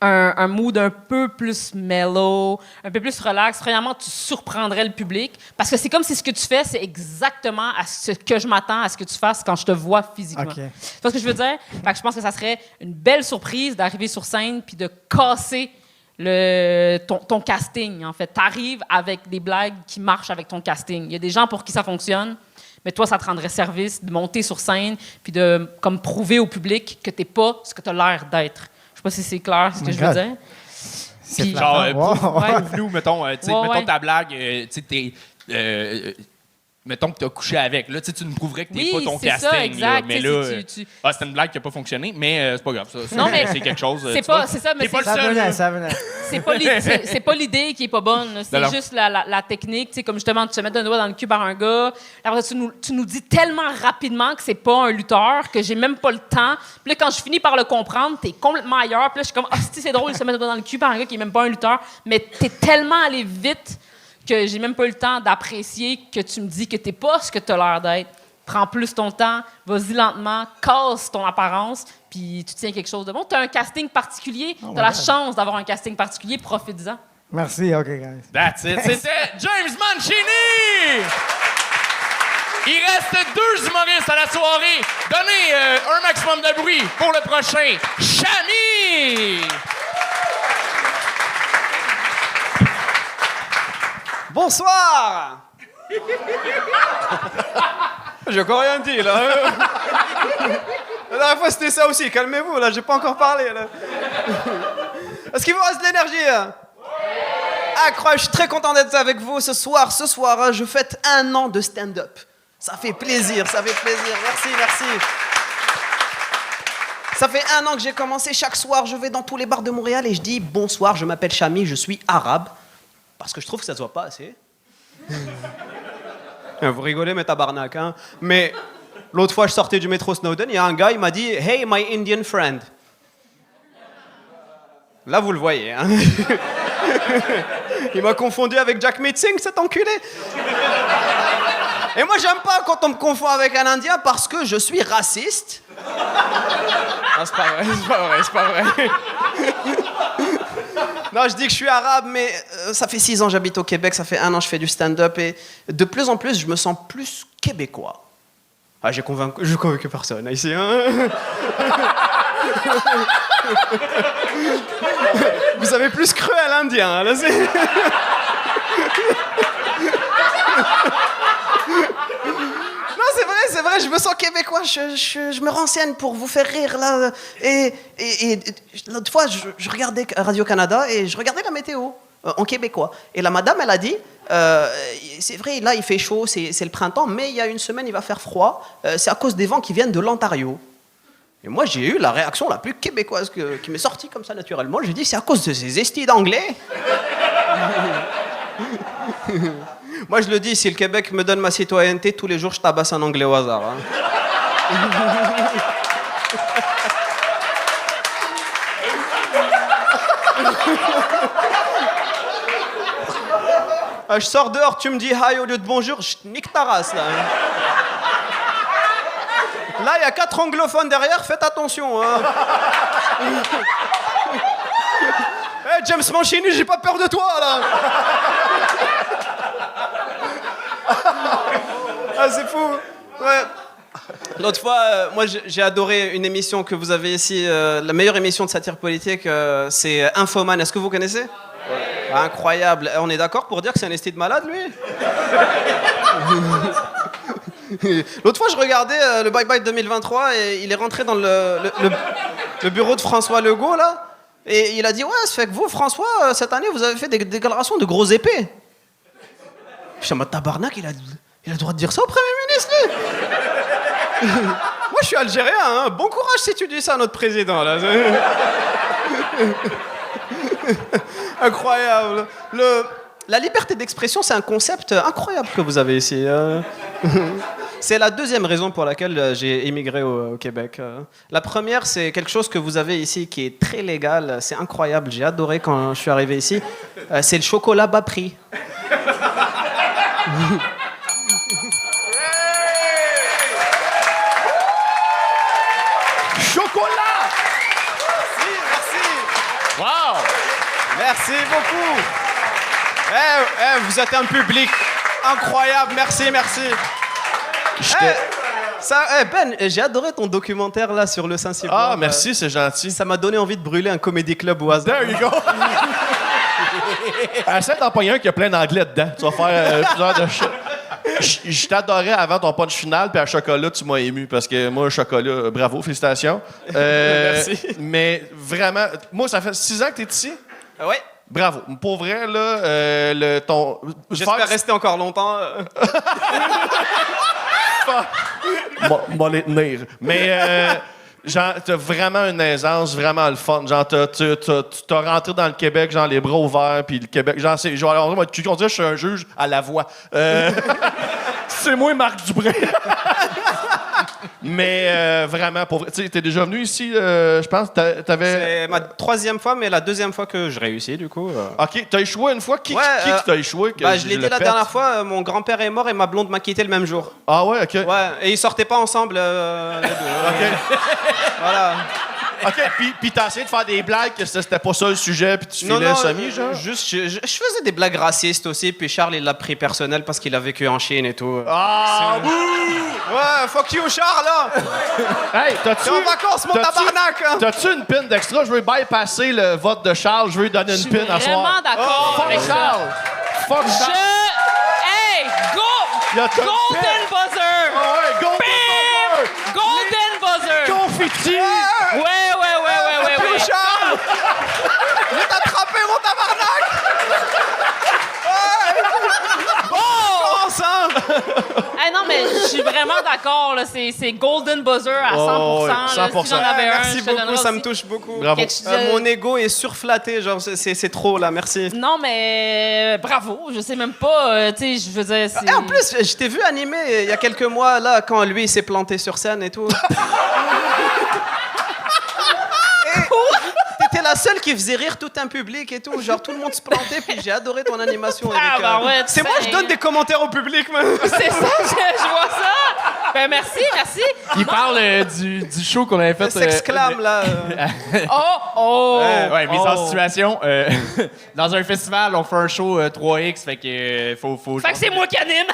un mood un peu plus mellow, un peu plus relax. Premièrement, tu surprendrais le public. Parce que c'est comme si ce que tu fais, c'est exactement à ce que je m'attends à ce que tu fasses quand je te vois physiquement. Okay. Tu vois ce que je veux dire? Fait que je pense que ça serait une belle surprise d'arriver sur scène puis de casser ton casting, en fait. Tu arrives avec des blagues qui marchent avec ton casting. Il y a des gens pour qui ça fonctionne, mais toi, ça te rendrait service de monter sur scène puis de comme prouver au public que tu n'es pas ce que tu as l'air d'être. Je sais pas si c'est clair ce que je veux dire. C'est genre, wow. prouve-nous, mettons, ta blague, mettons que tu as couché avec. Là, tu nous prouverais que tu n'es pas ton casting. Ça, exact. Là, mais là, c'était une blague qui n'a pas fonctionné, mais c'est pas grave. Ça, non, mais c'est quelque chose. C'est ça, mais pas le seul. Ça venait. C'est pas l'idée qui est pas bonne. C'est juste la technique. Tu sais, comme justement, tu te mets un doigt dans le cul par un gars. Après, tu nous dis tellement rapidement que c'est pas un lutteur que j'ai même pas le temps. Puis là, quand je finis par le comprendre, t'es complètement ailleurs. Puis là, je suis comme, c'est drôle de se mettre un doigt dans le cul par un gars qui est même pas un lutteur. Mais t'es tellement allé vite que j'ai même pas eu le temps d'apprécier que tu me dis que t'es pas ce que t'as l'air d'être. Prends plus ton temps, vas-y lentement, casse ton apparence, puis tu tiens quelque chose de bon. T'as un casting particulier, t'as la chance d'avoir un casting particulier, profites-en. Merci, OK, guys. That's it. C'était James Mancini! Il reste 2 humoristes à la soirée. Donnez un maximum de bruit pour le prochain. Chami! Bonsoir! J'ai encore rien dit, là. La dernière fois, c'était ça aussi. Calmez-vous, là. J'ai pas encore parlé, là. Est-ce qu'il vous reste de l'énergie, hein? Incroyable. Je suis très content d'être avec vous ce soir. Ce soir, je fête 1 an de stand-up. Ça fait plaisir, ça fait plaisir. Merci, merci. Ça fait 1 an que j'ai commencé. Chaque soir, je vais dans tous les bars de Montréal et je dis « Bonsoir, je m'appelle Chami, je suis arabe. » Parce que je trouve que ça se voit pas assez. Vous rigolez, mais tabarnak, hein? Mais l'autre fois, je sortais du métro Snowden, il y a un gars, il m'a dit « Hey, my Indian friend. » Là, vous le voyez, hein? Il m'a confondu avec Jack Metzing, cet enculé. Et moi, j'aime pas quand on me confond avec un Indien parce que je suis raciste. Ah, c'est pas vrai, c'est pas vrai, c'est pas vrai. Non, je dis que je suis arabe, mais ça fait 6 ans que j'habite au Québec, ça fait 1 an que je fais du stand-up, et de plus en plus, je me sens plus québécois. Ah, j'ai convaincu personne ici, hein. Vous avez plus cru à l'Indien, là, c'est... Non, c'est vrai, je me sens québécois, je me renseigne pour vous faire rire, là. Et l'autre fois, je regardais Radio-Canada et je regardais la météo en québécois. Et la madame, elle a dit, c'est vrai, là, il fait chaud, c'est le printemps, mais il y a une semaine, il va faire froid. C'est à cause des vents qui viennent de l'Ontario. Et moi, j'ai eu la réaction la plus québécoise qui m'est sortie comme ça naturellement. J'ai dit, c'est à cause de ces estis d'anglais. Moi, je le dis, si le Québec me donne ma citoyenneté, tous les jours, je tabasse un anglais au hasard. Hein. Je sors dehors, tu me dis hi au lieu de bonjour, je nique ta race, là. Là, il y a 4 anglophones derrière, faites attention. Hein. Hey, James Mancini, j'ai pas peur de toi, là. Ah, c'est fou. Ouais. L'autre fois, moi, j'ai adoré une émission que vous avez ici, la meilleure émission de satire politique, c'est Infoman. Est-ce que vous connaissez? Ouais. Incroyable. On est d'accord pour dire que c'est un esti de malade, lui? L'autre fois, je regardais le Bye Bye 2023 et il est rentré dans le bureau de François Legault, là, et il a dit, ouais, ça fait que vous, François, cette année, vous avez fait des déclarations de gros épées. Je suis en mode tabarnak, il a le droit de dire ça au Premier ministre, lui. Moi, je suis algérien, hein. Bon courage si tu dis ça à notre président, là. Incroyable. La liberté d'expression, c'est un concept incroyable que vous avez ici. C'est la deuxième raison pour laquelle j'ai émigré au Québec. La première, c'est quelque chose que vous avez ici qui est très légal. C'est incroyable. J'ai adoré quand je suis arrivé ici. C'est le chocolat bas prix. Chocolat! Merci. Wow! Merci beaucoup. Vous êtes un public incroyable. Merci. Ben, j'ai adoré ton documentaire là sur le Saint-Cyboire. Ah, merci, c'est gentil. Ça m'a donné envie de brûler un comédie club au hasard. There you go. Essaie d'en pogner un qui a plein d'anglais dedans. Tu vas faire plusieurs de Je t'adorais avant ton punch final, puis à chocolat, tu m'as ému parce que moi, chocolat, bravo, félicitations. Merci. Mais vraiment, moi, ça fait 6 ans que t'es ici. Oui. Bravo. Pour vrai, là, J'espère rester encore longtemps. Moi, les tenir. Mais, genre, t'as vraiment une aisance, vraiment le fun. Genre, t'as rentré dans le Québec, genre, les bras ouverts, puis le Québec, genre, on dirait que je suis un juge à la voix. C'est moi, Marc Dubré. Mais vraiment, pour vrai, tu sais, t'es déjà venu ici, je pense, C'est ma 3e fois, mais la 2e fois que je réussis, du coup. OK, t'as échoué une fois? Qui t'a échoué? Je l'ai dit la dernière fois, mon grand-père est mort et ma blonde m'a quitté le même jour. Ah ouais, OK. Ouais, et ils sortaient pas ensemble, les deux. OK. Voilà. OK, puis t'as essayé de faire des blagues que c'était pas ça le sujet, puis tu filais semi, genre? Juste, je faisais des blagues racistes aussi, puis Charles, il l'a pris personnel parce qu'il a vécu en Chine et tout. Ah, ouais, fuck you, Charles, là! Hey, t'es en vacances, mon tabarnak! Hein? T'as-tu une pin d'extra? Je veux bypasser le vote de Charles, je veux lui donner une pin à soir. Je suis vraiment d'accord avec Charles! Fuck Charles! Hey, Golden Buzzer! Oh ouais, Golden Buzzer! Golden Buzzer! Confetti! Ouais. Charles! Je vais t'attraper, mon tabarnak! Bon! Hey, non, mais je suis vraiment d'accord. Là. C'est Golden Buzzer à 100%. Là. 100%. Si j'en avais un, merci je te beaucoup, donnerais ça aussi. me touche beaucoup. Bravo. Mon ego est surflatté, genre, c'est trop, là, merci. Non, mais bravo. Je sais même pas. Tu sais, je veux dire. Et en plus, je t'ai vu animer il y a quelques mois, là, quand lui, il s'est planté sur scène et tout. T'étais la seule qui faisait rire tout un public et tout. Genre, tout le monde se plantait, puis j'ai adoré ton animation, Erika. Ah, bah ouais, c'est moi, je donne des commentaires au public, man. C'est ça, je vois ça. Ben, merci. Il parle du show qu'on avait fait. S'exclame, là. Oh! Ouais, mise en situation. Dans un festival, on fait un show 3X, fait que faut. Fait que c'est moi qui anime!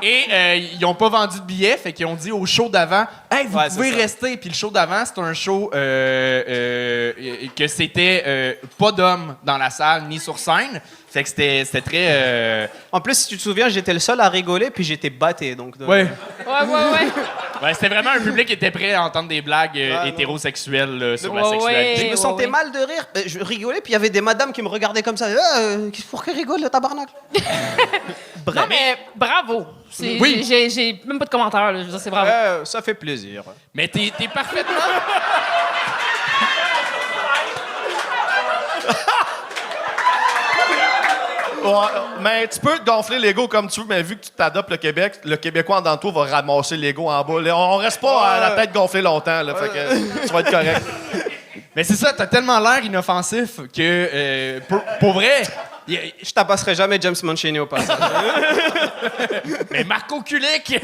Et ils ont pas vendu de billets, fait qu'ils ont dit au show d'avant, hey, vous Ouais, pouvez c'est ça. rester. Puis le show d'avant, c'est un show que c'était pas d'hommes dans la salle ni sur scène. Fait que c'était très. En plus, si tu te souviens, j'étais le seul à rigoler, puis j'étais batté. Donc, Ouais. Ouais. Ouais, c'était vraiment un public qui était prêt à entendre des blagues hétérosexuelles là, sur la sexualité. Je me sentais mal de rire. Je rigolais, puis il y avait des madames qui me regardaient comme ça. Pour qu'elles rigolent, le tabarnak? Non, mais bravo. Oui. J'ai même pas de commentaires. Là. Je veux dire, c'est bravo. Ça fait plaisir. Mais t'es parfaitement. Ouais, mais tu peux te gonfler l'ego comme tu veux, mais vu que tu t'adoptes le Québec, le Québécois en dedans de toi va ramasser l'ego en bas. Là, on reste pas à la tête gonflée longtemps, là, fait que tu vas être correct. Mais c'est ça, t'as tellement l'air inoffensif que, pour vrai... Je tabasserai jamais James Mancini au passage. Mais Marco Kulik!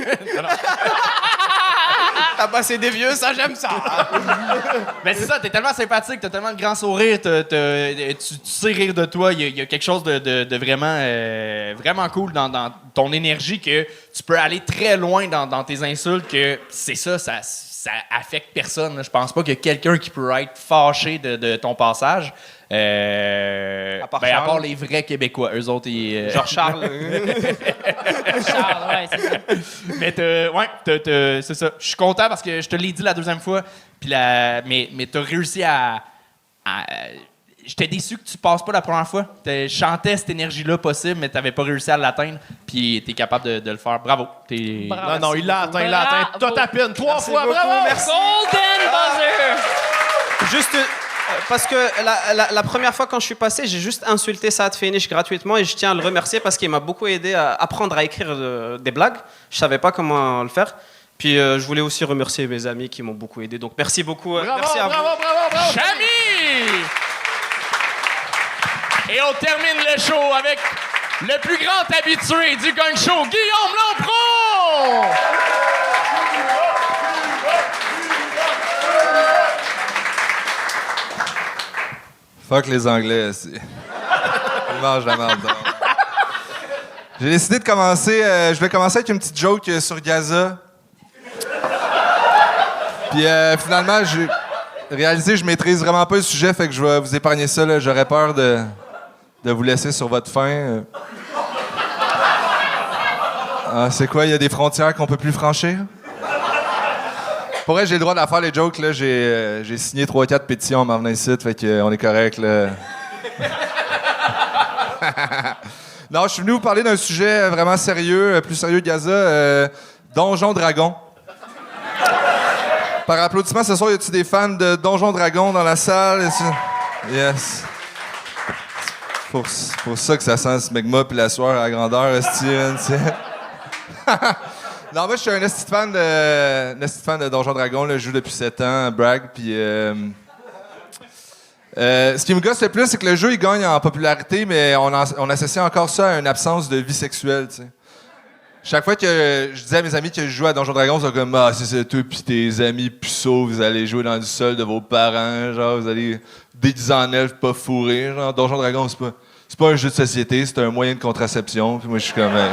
Tabasser des vieux, ça, j'aime ça. Mais c'est ça, t'es tellement sympathique, t'as tellement de grand sourire, tu sais rire de toi. Il y a quelque chose de vraiment, vraiment cool dans ton énergie que tu peux aller très loin dans tes insultes, que c'est ça affecte personne. Je pense pas qu'il y a quelqu'un qui peut être fâché de ton passage. À part les vrais Québécois. Eux autres, ils... Genre Charles. Charles, ouais, c'est ça. Mais c'est ça. Je suis content parce que je te l'ai dit la deuxième fois, puis mais t'as réussi à j'étais déçu que tu passes pas la première fois. Je chantais cette énergie-là possible, mais t'avais pas réussi à l'atteindre, puis t'es capable de le faire. Bravo. Non, il l'a atteint. T'as tapé 3 fois. Beaucoup, Bravo! merci. Golden buzzer! Juste parce que la première fois quand je suis passé, j'ai juste insulté Sad Finish gratuitement et je tiens à le remercier parce qu'il m'a beaucoup aidé à apprendre à écrire des blagues. Je savais pas comment le faire. Puis je voulais aussi remercier mes amis qui m'ont beaucoup aidé. Donc merci beaucoup. Merci à vous. Bravo! Chami! Et on termine le show avec le plus grand habitué du gang show, Guillaume Lomprou! Fuck les Anglais, c'est... Ils mangent la merde. J'ai décidé de commencer... je vais commencer avec une petite joke sur Gaza. Puis finalement, j'ai réalisé que je maîtrise vraiment pas le sujet, fait que je vais vous épargner ça. Là. J'aurais peur de vous laisser sur votre faim. Ah, c'est quoi? Il y a des frontières qu'on peut plus franchir? Pour vrai, j'ai le droit de la faire, les jokes. Là. J'ai signé 3-4 pétitions en m'en venant ici, fait qu'on est correct. Là. Non, je suis venu vous parler d'un sujet vraiment sérieux, plus sérieux que Gaza. Donjon Dragon. Par applaudissement, ce soir, y a-t-il des fans de Donjon Dragon dans la salle? Yes. Pour ça que ça sent ce magma puis la soirée à la grandeur, Steven, tu sais. Non, moi, je suis un esti fan de Donjon Dragon. Là. Je joue depuis 7 ans, brag, puis... ce qui me gosse le plus, c'est que le jeu, il gagne en popularité, mais on associe encore ça à une absence de vie sexuelle, tu sais. Chaque fois que je disais à mes amis que je jouais à Donjon Dragon, ils sont comme « Ah, c'est toi pis tes amis puceaux, vous allez jouer dans du sol de vos parents, genre, vous allez déguiser en elfe, pas fourrer, genre, Donjon Dragon, c'est pas un jeu de société, c'est un moyen de contraception. » Puis moi, je suis comme hey,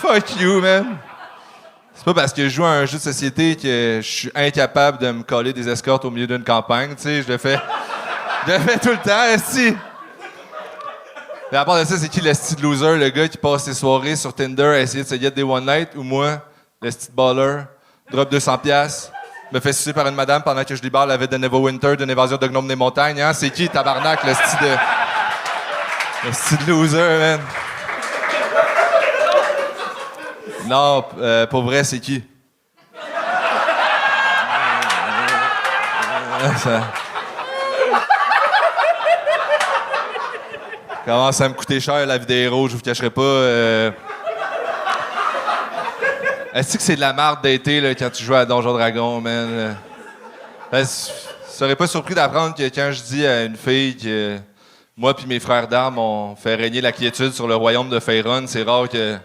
fuck you, man! C'est pas parce que je joue à un jeu de société que je suis incapable de me coller des escortes au milieu d'une campagne, tu sais, je le fais tout le temps, esti! Mais à part de ça, c'est qui le style loser, le gars qui passe ses soirées sur Tinder à essayer de se get des one night, ou moi, le style baller, drop 200$, me fait sucer par une madame pendant que je libère la ville de Neverwinter d'une évasion de gnomes des montagnes, hein? C'est qui, tabarnak, le style loser, man? Non, pour vrai, c'est qui? Ça... Commence à me coûter cher la vie des héros, je vous cacherai pas. Est-ce que c'est de la merde d'été là, quand tu joues à Donjon Dragon, man? Je serais pas surpris d'apprendre que quand je dis à une fille que moi puis mes frères d'armes on fait régner la quiétude sur le royaume de Faerun, c'est rare que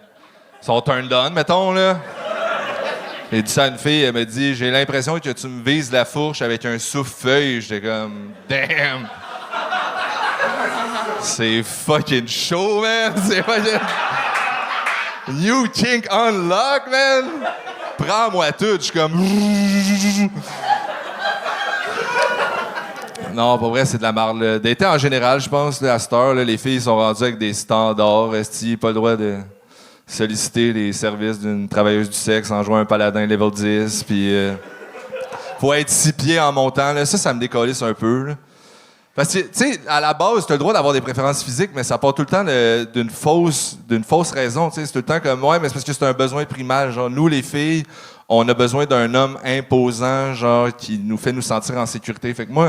sont turned on, mettons, là. J'ai dit ça à une fille, elle m'a dit « J'ai l'impression que tu me vises la fourche avec un souffle-feuille. » J'étais comme « Damn! » C'est fucking chaud, man! C'est fucking... New kink unlock, man! Prends-moi tout, je suis comme... Non, pour vrai, c'est de la marde. D'été en général, je pense, là, à cette heure, là, les filles sont rendues avec des standards. Esti, pas le droit de solliciter les services d'une travailleuse du sexe en jouant un paladin level 10. Puis, faut être 6 pieds en montant. Là. Ça me décalisse un peu. Là. Parce que, tu sais, à la base, tu as le droit d'avoir des préférences physiques, mais ça part tout le temps d'une fausse raison. C'est tout le temps comme, ouais, mais c'est parce que c'est un besoin primal. Genre, nous, les filles, on a besoin d'un homme imposant, genre, qui nous fait nous sentir en sécurité. Fait que moi,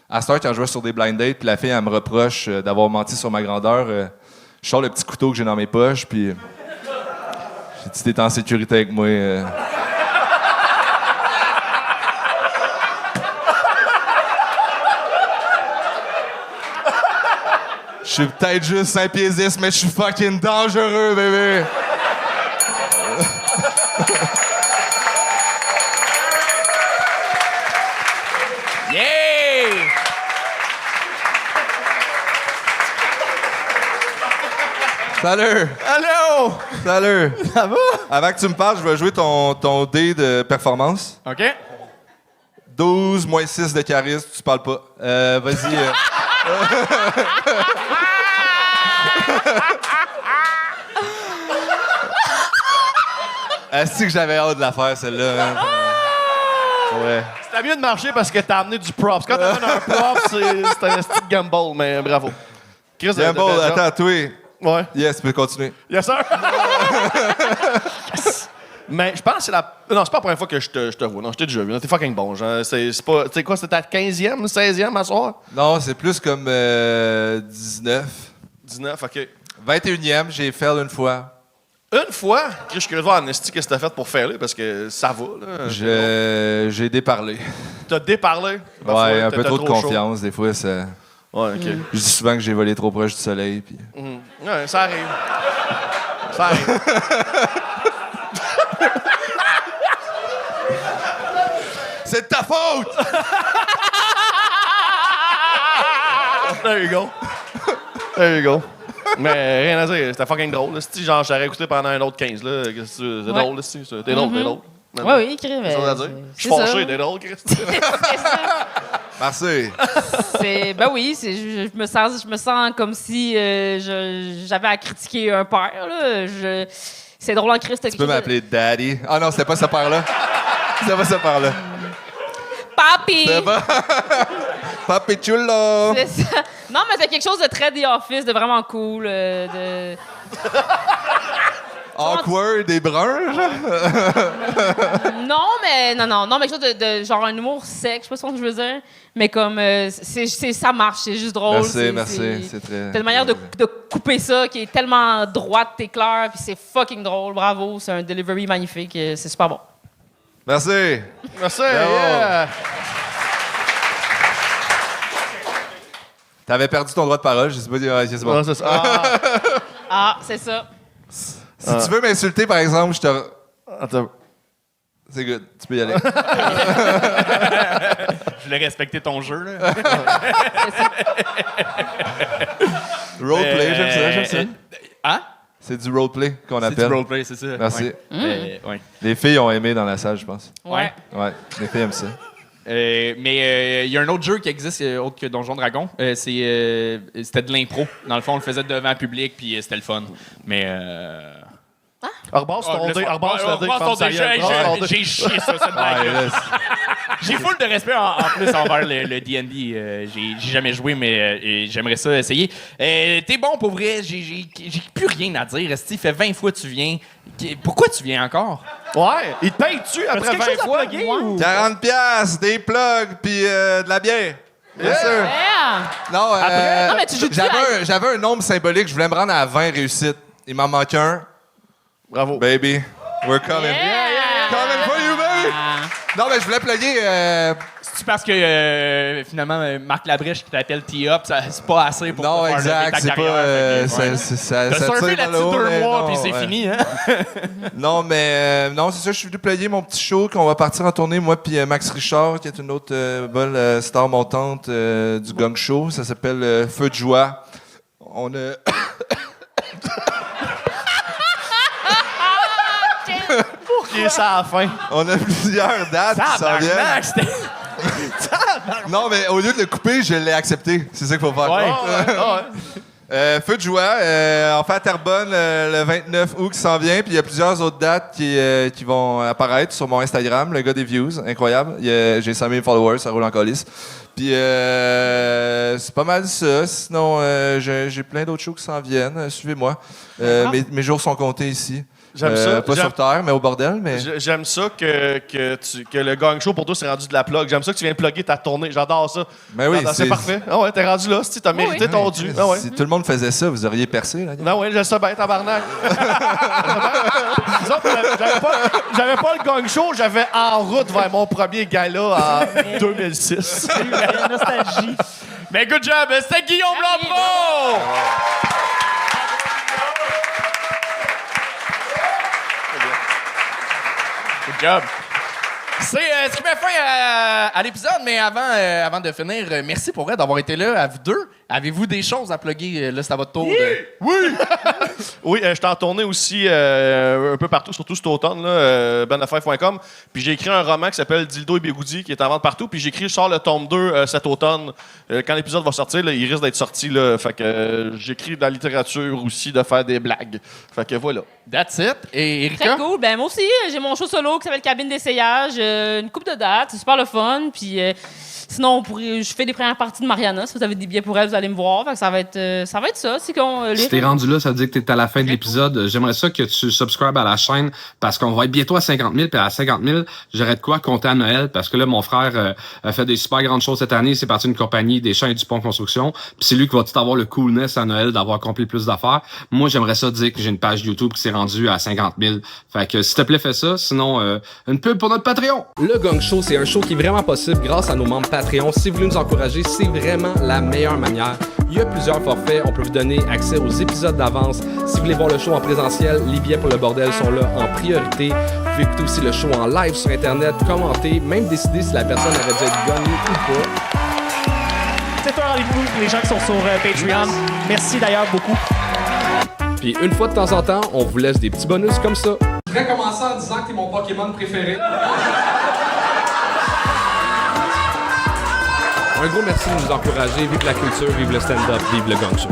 à cette heure, quand je vais sur des blind dates, puis la fille, elle me reproche d'avoir menti sur ma grandeur, je sors le petit couteau que j'ai dans mes poches, puis j'ai dit, t'es en sécurité avec moi. Je suis peut-être juste 5 pieds 10, mais je suis fucking dangereux, bébé! Yeah! Salut! Allô! Salut! Ça va? Avant que tu me parles, je vais jouer ton dé de performance. OK. 12 moins 6 de charisme, tu parles pas. Vas-y. Est-ce que j'avais hâte de la faire, celle-là? Hein? Ouais. C'était mieux de marcher parce que t'as amené du props. Quand t'amènes un prop, c'est un petit gamble, mais bravo. Chris, Gamble, attends, toi. Ouais. Yes, tu peux continuer. Yes, sir. Yes. Mais je pense que c'est la... Non, c'est pas la première fois que je te vois. Non, je t'ai déjà vu. T'es fucking bon. Genre, c'est pas... Tu sais quoi, c'était ta 15e, 16e à soir? Non, c'est plus comme 19. 19, OK. 21e, j'ai fait une fois. Une fois? Je suis curieux de voir, Amnesty, qu'est-ce que t'as fait pour faire là? Parce que ça va, là. J'ai déparlé. T'as déparlé? Ouais, un peu trop de confiance, des fois, ça... Ouais, OK. Je dis souvent que j'ai volé trop proche du soleil, puis... Ouais, ça arrive. Ça arrive. C'est de ta faute! There you go. There you go. Mais rien à dire, c'était fucking drôle. Si genre, j'aurais écouté pendant un autre 15, là. C'est drôle, c'est t'es drôle, t'es drôle. Oui, écrit. C'est ça à dire. Je suis fâché, t'es drôle, Chris. Merci. Ben oui, je me sens comme si j'avais à critiquer un père. Là. C'est drôle en Christ. Tu peux m'appeler Daddy. Ah non, c'était pas cette part-là. C'était pas cette part-là. Papi! C'est bon. Papi chulo! C'est ça. Non, mais c'est quelque chose de très The Office, de vraiment cool. Awkward et brun, genre? Non, mais quelque chose de genre un humour sec, je sais pas ce que je veux dire. Mais comme, ça marche, c'est juste drôle. Merci, c'est très... T'as une manière de couper ça qui est tellement droite et claire, puis c'est fucking drôle, bravo, c'est un delivery magnifique, c'est super bon. Merci. Merci. Yeah. T'avais perdu ton droit de parole, je sais pas dire. C'est bon. C'est ça. Ah, c'est ça. Si tu veux m'insulter, par exemple, je te... Attends. C'est good, tu peux y aller. Je voulais respecter ton jeu, là. Roleplay, j'aime ça. Hein? C'est du roleplay qu'on appelle. C'est du roleplay, c'est ça. Merci. Ouais. Ouais. Les filles ont aimé dans la salle, je pense. Ouais. Ouais, les filles aiment ça. Mais il y a un autre jeu qui existe, autre que Donjon Dragon. C'était de l'impro. Dans le fond, on le faisait devant le public, puis c'était le fun. Mais... Arbasse ton dé, j'ai chié ça, c'est une blague. J'ai full de respect en plus envers le D&D. J'ai jamais joué, mais j'aimerais ça essayer. T'es bon, pour vrai. J'ai plus rien à dire. Il fait 20 fois que tu viens. Pourquoi tu viens encore? Ouais. Il te paye-tu après 20 fois? 40$, des plugs, puis de la bière. Bien sûr. Non, non, mais tu joues j'avais un nombre symbolique. Je voulais me rendre à 20 réussites. Il m'en manque un. Bravo. Baby, we're coming. Yeah. Coming for you, baby! Non, mais je voulais plugger... C'est parce que finalement, Marc Labrèche qui t'appelle T-Up, c'est pas assez pour Non, faire exact, ta c'est carrière. pas. Ça Ça surfé tire là-dessus dans le haut, 2 mais mois, non, puis c'est ouais. fini, hein? Non, mais non, c'est ça, je suis venu plugger mon petit show qu'on va partir en tournée, moi puis Max Richard, qui est une autre bonne star montante du Gang Show. Ça s'appelle Feu de joie. On a... Qui est ça à la fin? On a plusieurs dates qui s'en viennent. Non, mais au lieu de le couper, je l'ai accepté. C'est ça qu'il faut faire. Feu de joie, on fait à Terrebonne le 29 août qui s'en vient, puis il y a plusieurs autres dates qui vont apparaître sur mon Instagram, le gars des views, incroyable. J'ai 5000 followers, ça roule en colis. Puis c'est pas mal ça. Sinon, j'ai plein d'autres shows qui s'en viennent. Suivez-moi. Mes jours sont comptés ici. J'aime ça. Pas sur Terre, mais au bordel. Mais... J'aime ça que le Gang Show, pour toi, c'est rendu de la plug. J'aime ça que tu viens plugger ta tournée. J'adore ça. Ben oui, c'est parfait. Ah ouais, t'es rendu là. Si t'as mérité ton dû. Ah ouais. Si tout le monde faisait ça, vous auriez percé. Là. Non, oui, je sais bien, tabarnak. J'avais pas le Gang Show, j'avais En route vers mon premier gala en 2006. Nostalgie. Mais good job, c'était Guillaume Lambron! Good job. C'est ce qui met fin à l'épisode, mais avant de finir, merci pour vrai d'avoir été là à vous deux. Avez-vous des choses à plugger? Là, c'est à votre tour. Oui! Oui, je suis en tournée aussi un peu partout, surtout cet automne, benlefebvre.com. Puis j'ai écrit un roman qui s'appelle Dildo et Bigoudi, qui est en vente partout. Puis je sors le tome 2 cet automne. Quand l'épisode va sortir, là, il risque d'être sorti. Là, fait que j'écris de la littérature aussi, de faire des blagues. Fait que voilà. That's it. Et Erika? Très cool. Ben, moi aussi, j'ai mon show solo qui s'appelle Cabine d'essayage. Une couple de dates. C'est super le fun. Puis sinon, je fais des premières parties de Mariana. Si vous avez des billets pour elle, vous allez me voir. Fait que ça va être ça. Si t'es rendu là, ça veut dire que t'es à la fin de l'épisode. J'aimerais ça que tu subscribes à la chaîne parce qu'on va être bientôt à 50 000. Puis à 50 000, j'aurais de quoi compter à Noël parce que là, mon frère a fait des super grandes choses cette année. C'est parti d'une compagnie des Champs et du Pont Construction. Puis c'est lui qui va tout avoir le coolness à Noël d'avoir accompli plus d'affaires. Moi, j'aimerais ça dire que j'ai une page YouTube qui s'est rendue à 50 000. Fait que s'il te plaît, fais ça. Sinon, une pub pour notre Patreon. Le Gang Show, c'est un show qui est vraiment possible grâce à nos membres Patreon. Si vous voulez nous encourager, c'est vraiment la meilleure manière. Il y a plusieurs forfaits. On peut vous donner accès aux épisodes d'avance. Si vous voulez voir le show en présentiel, les billets pour le bordel sont là en priorité. Vous pouvez écouter aussi le show en live sur Internet, commenter, même décider si la personne aurait dû être gagnée ou pas. C'est un rendez-vous pour les gens qui sont sur Patreon. Merci d'ailleurs beaucoup. Puis une fois de temps en temps, on vous laisse des petits bonus comme ça. Je voudrais commencer en disant que t'es mon Pokémon préféré. Un gros merci de nous encourager. Vive la culture, vive le stand-up, vive le Gang Show.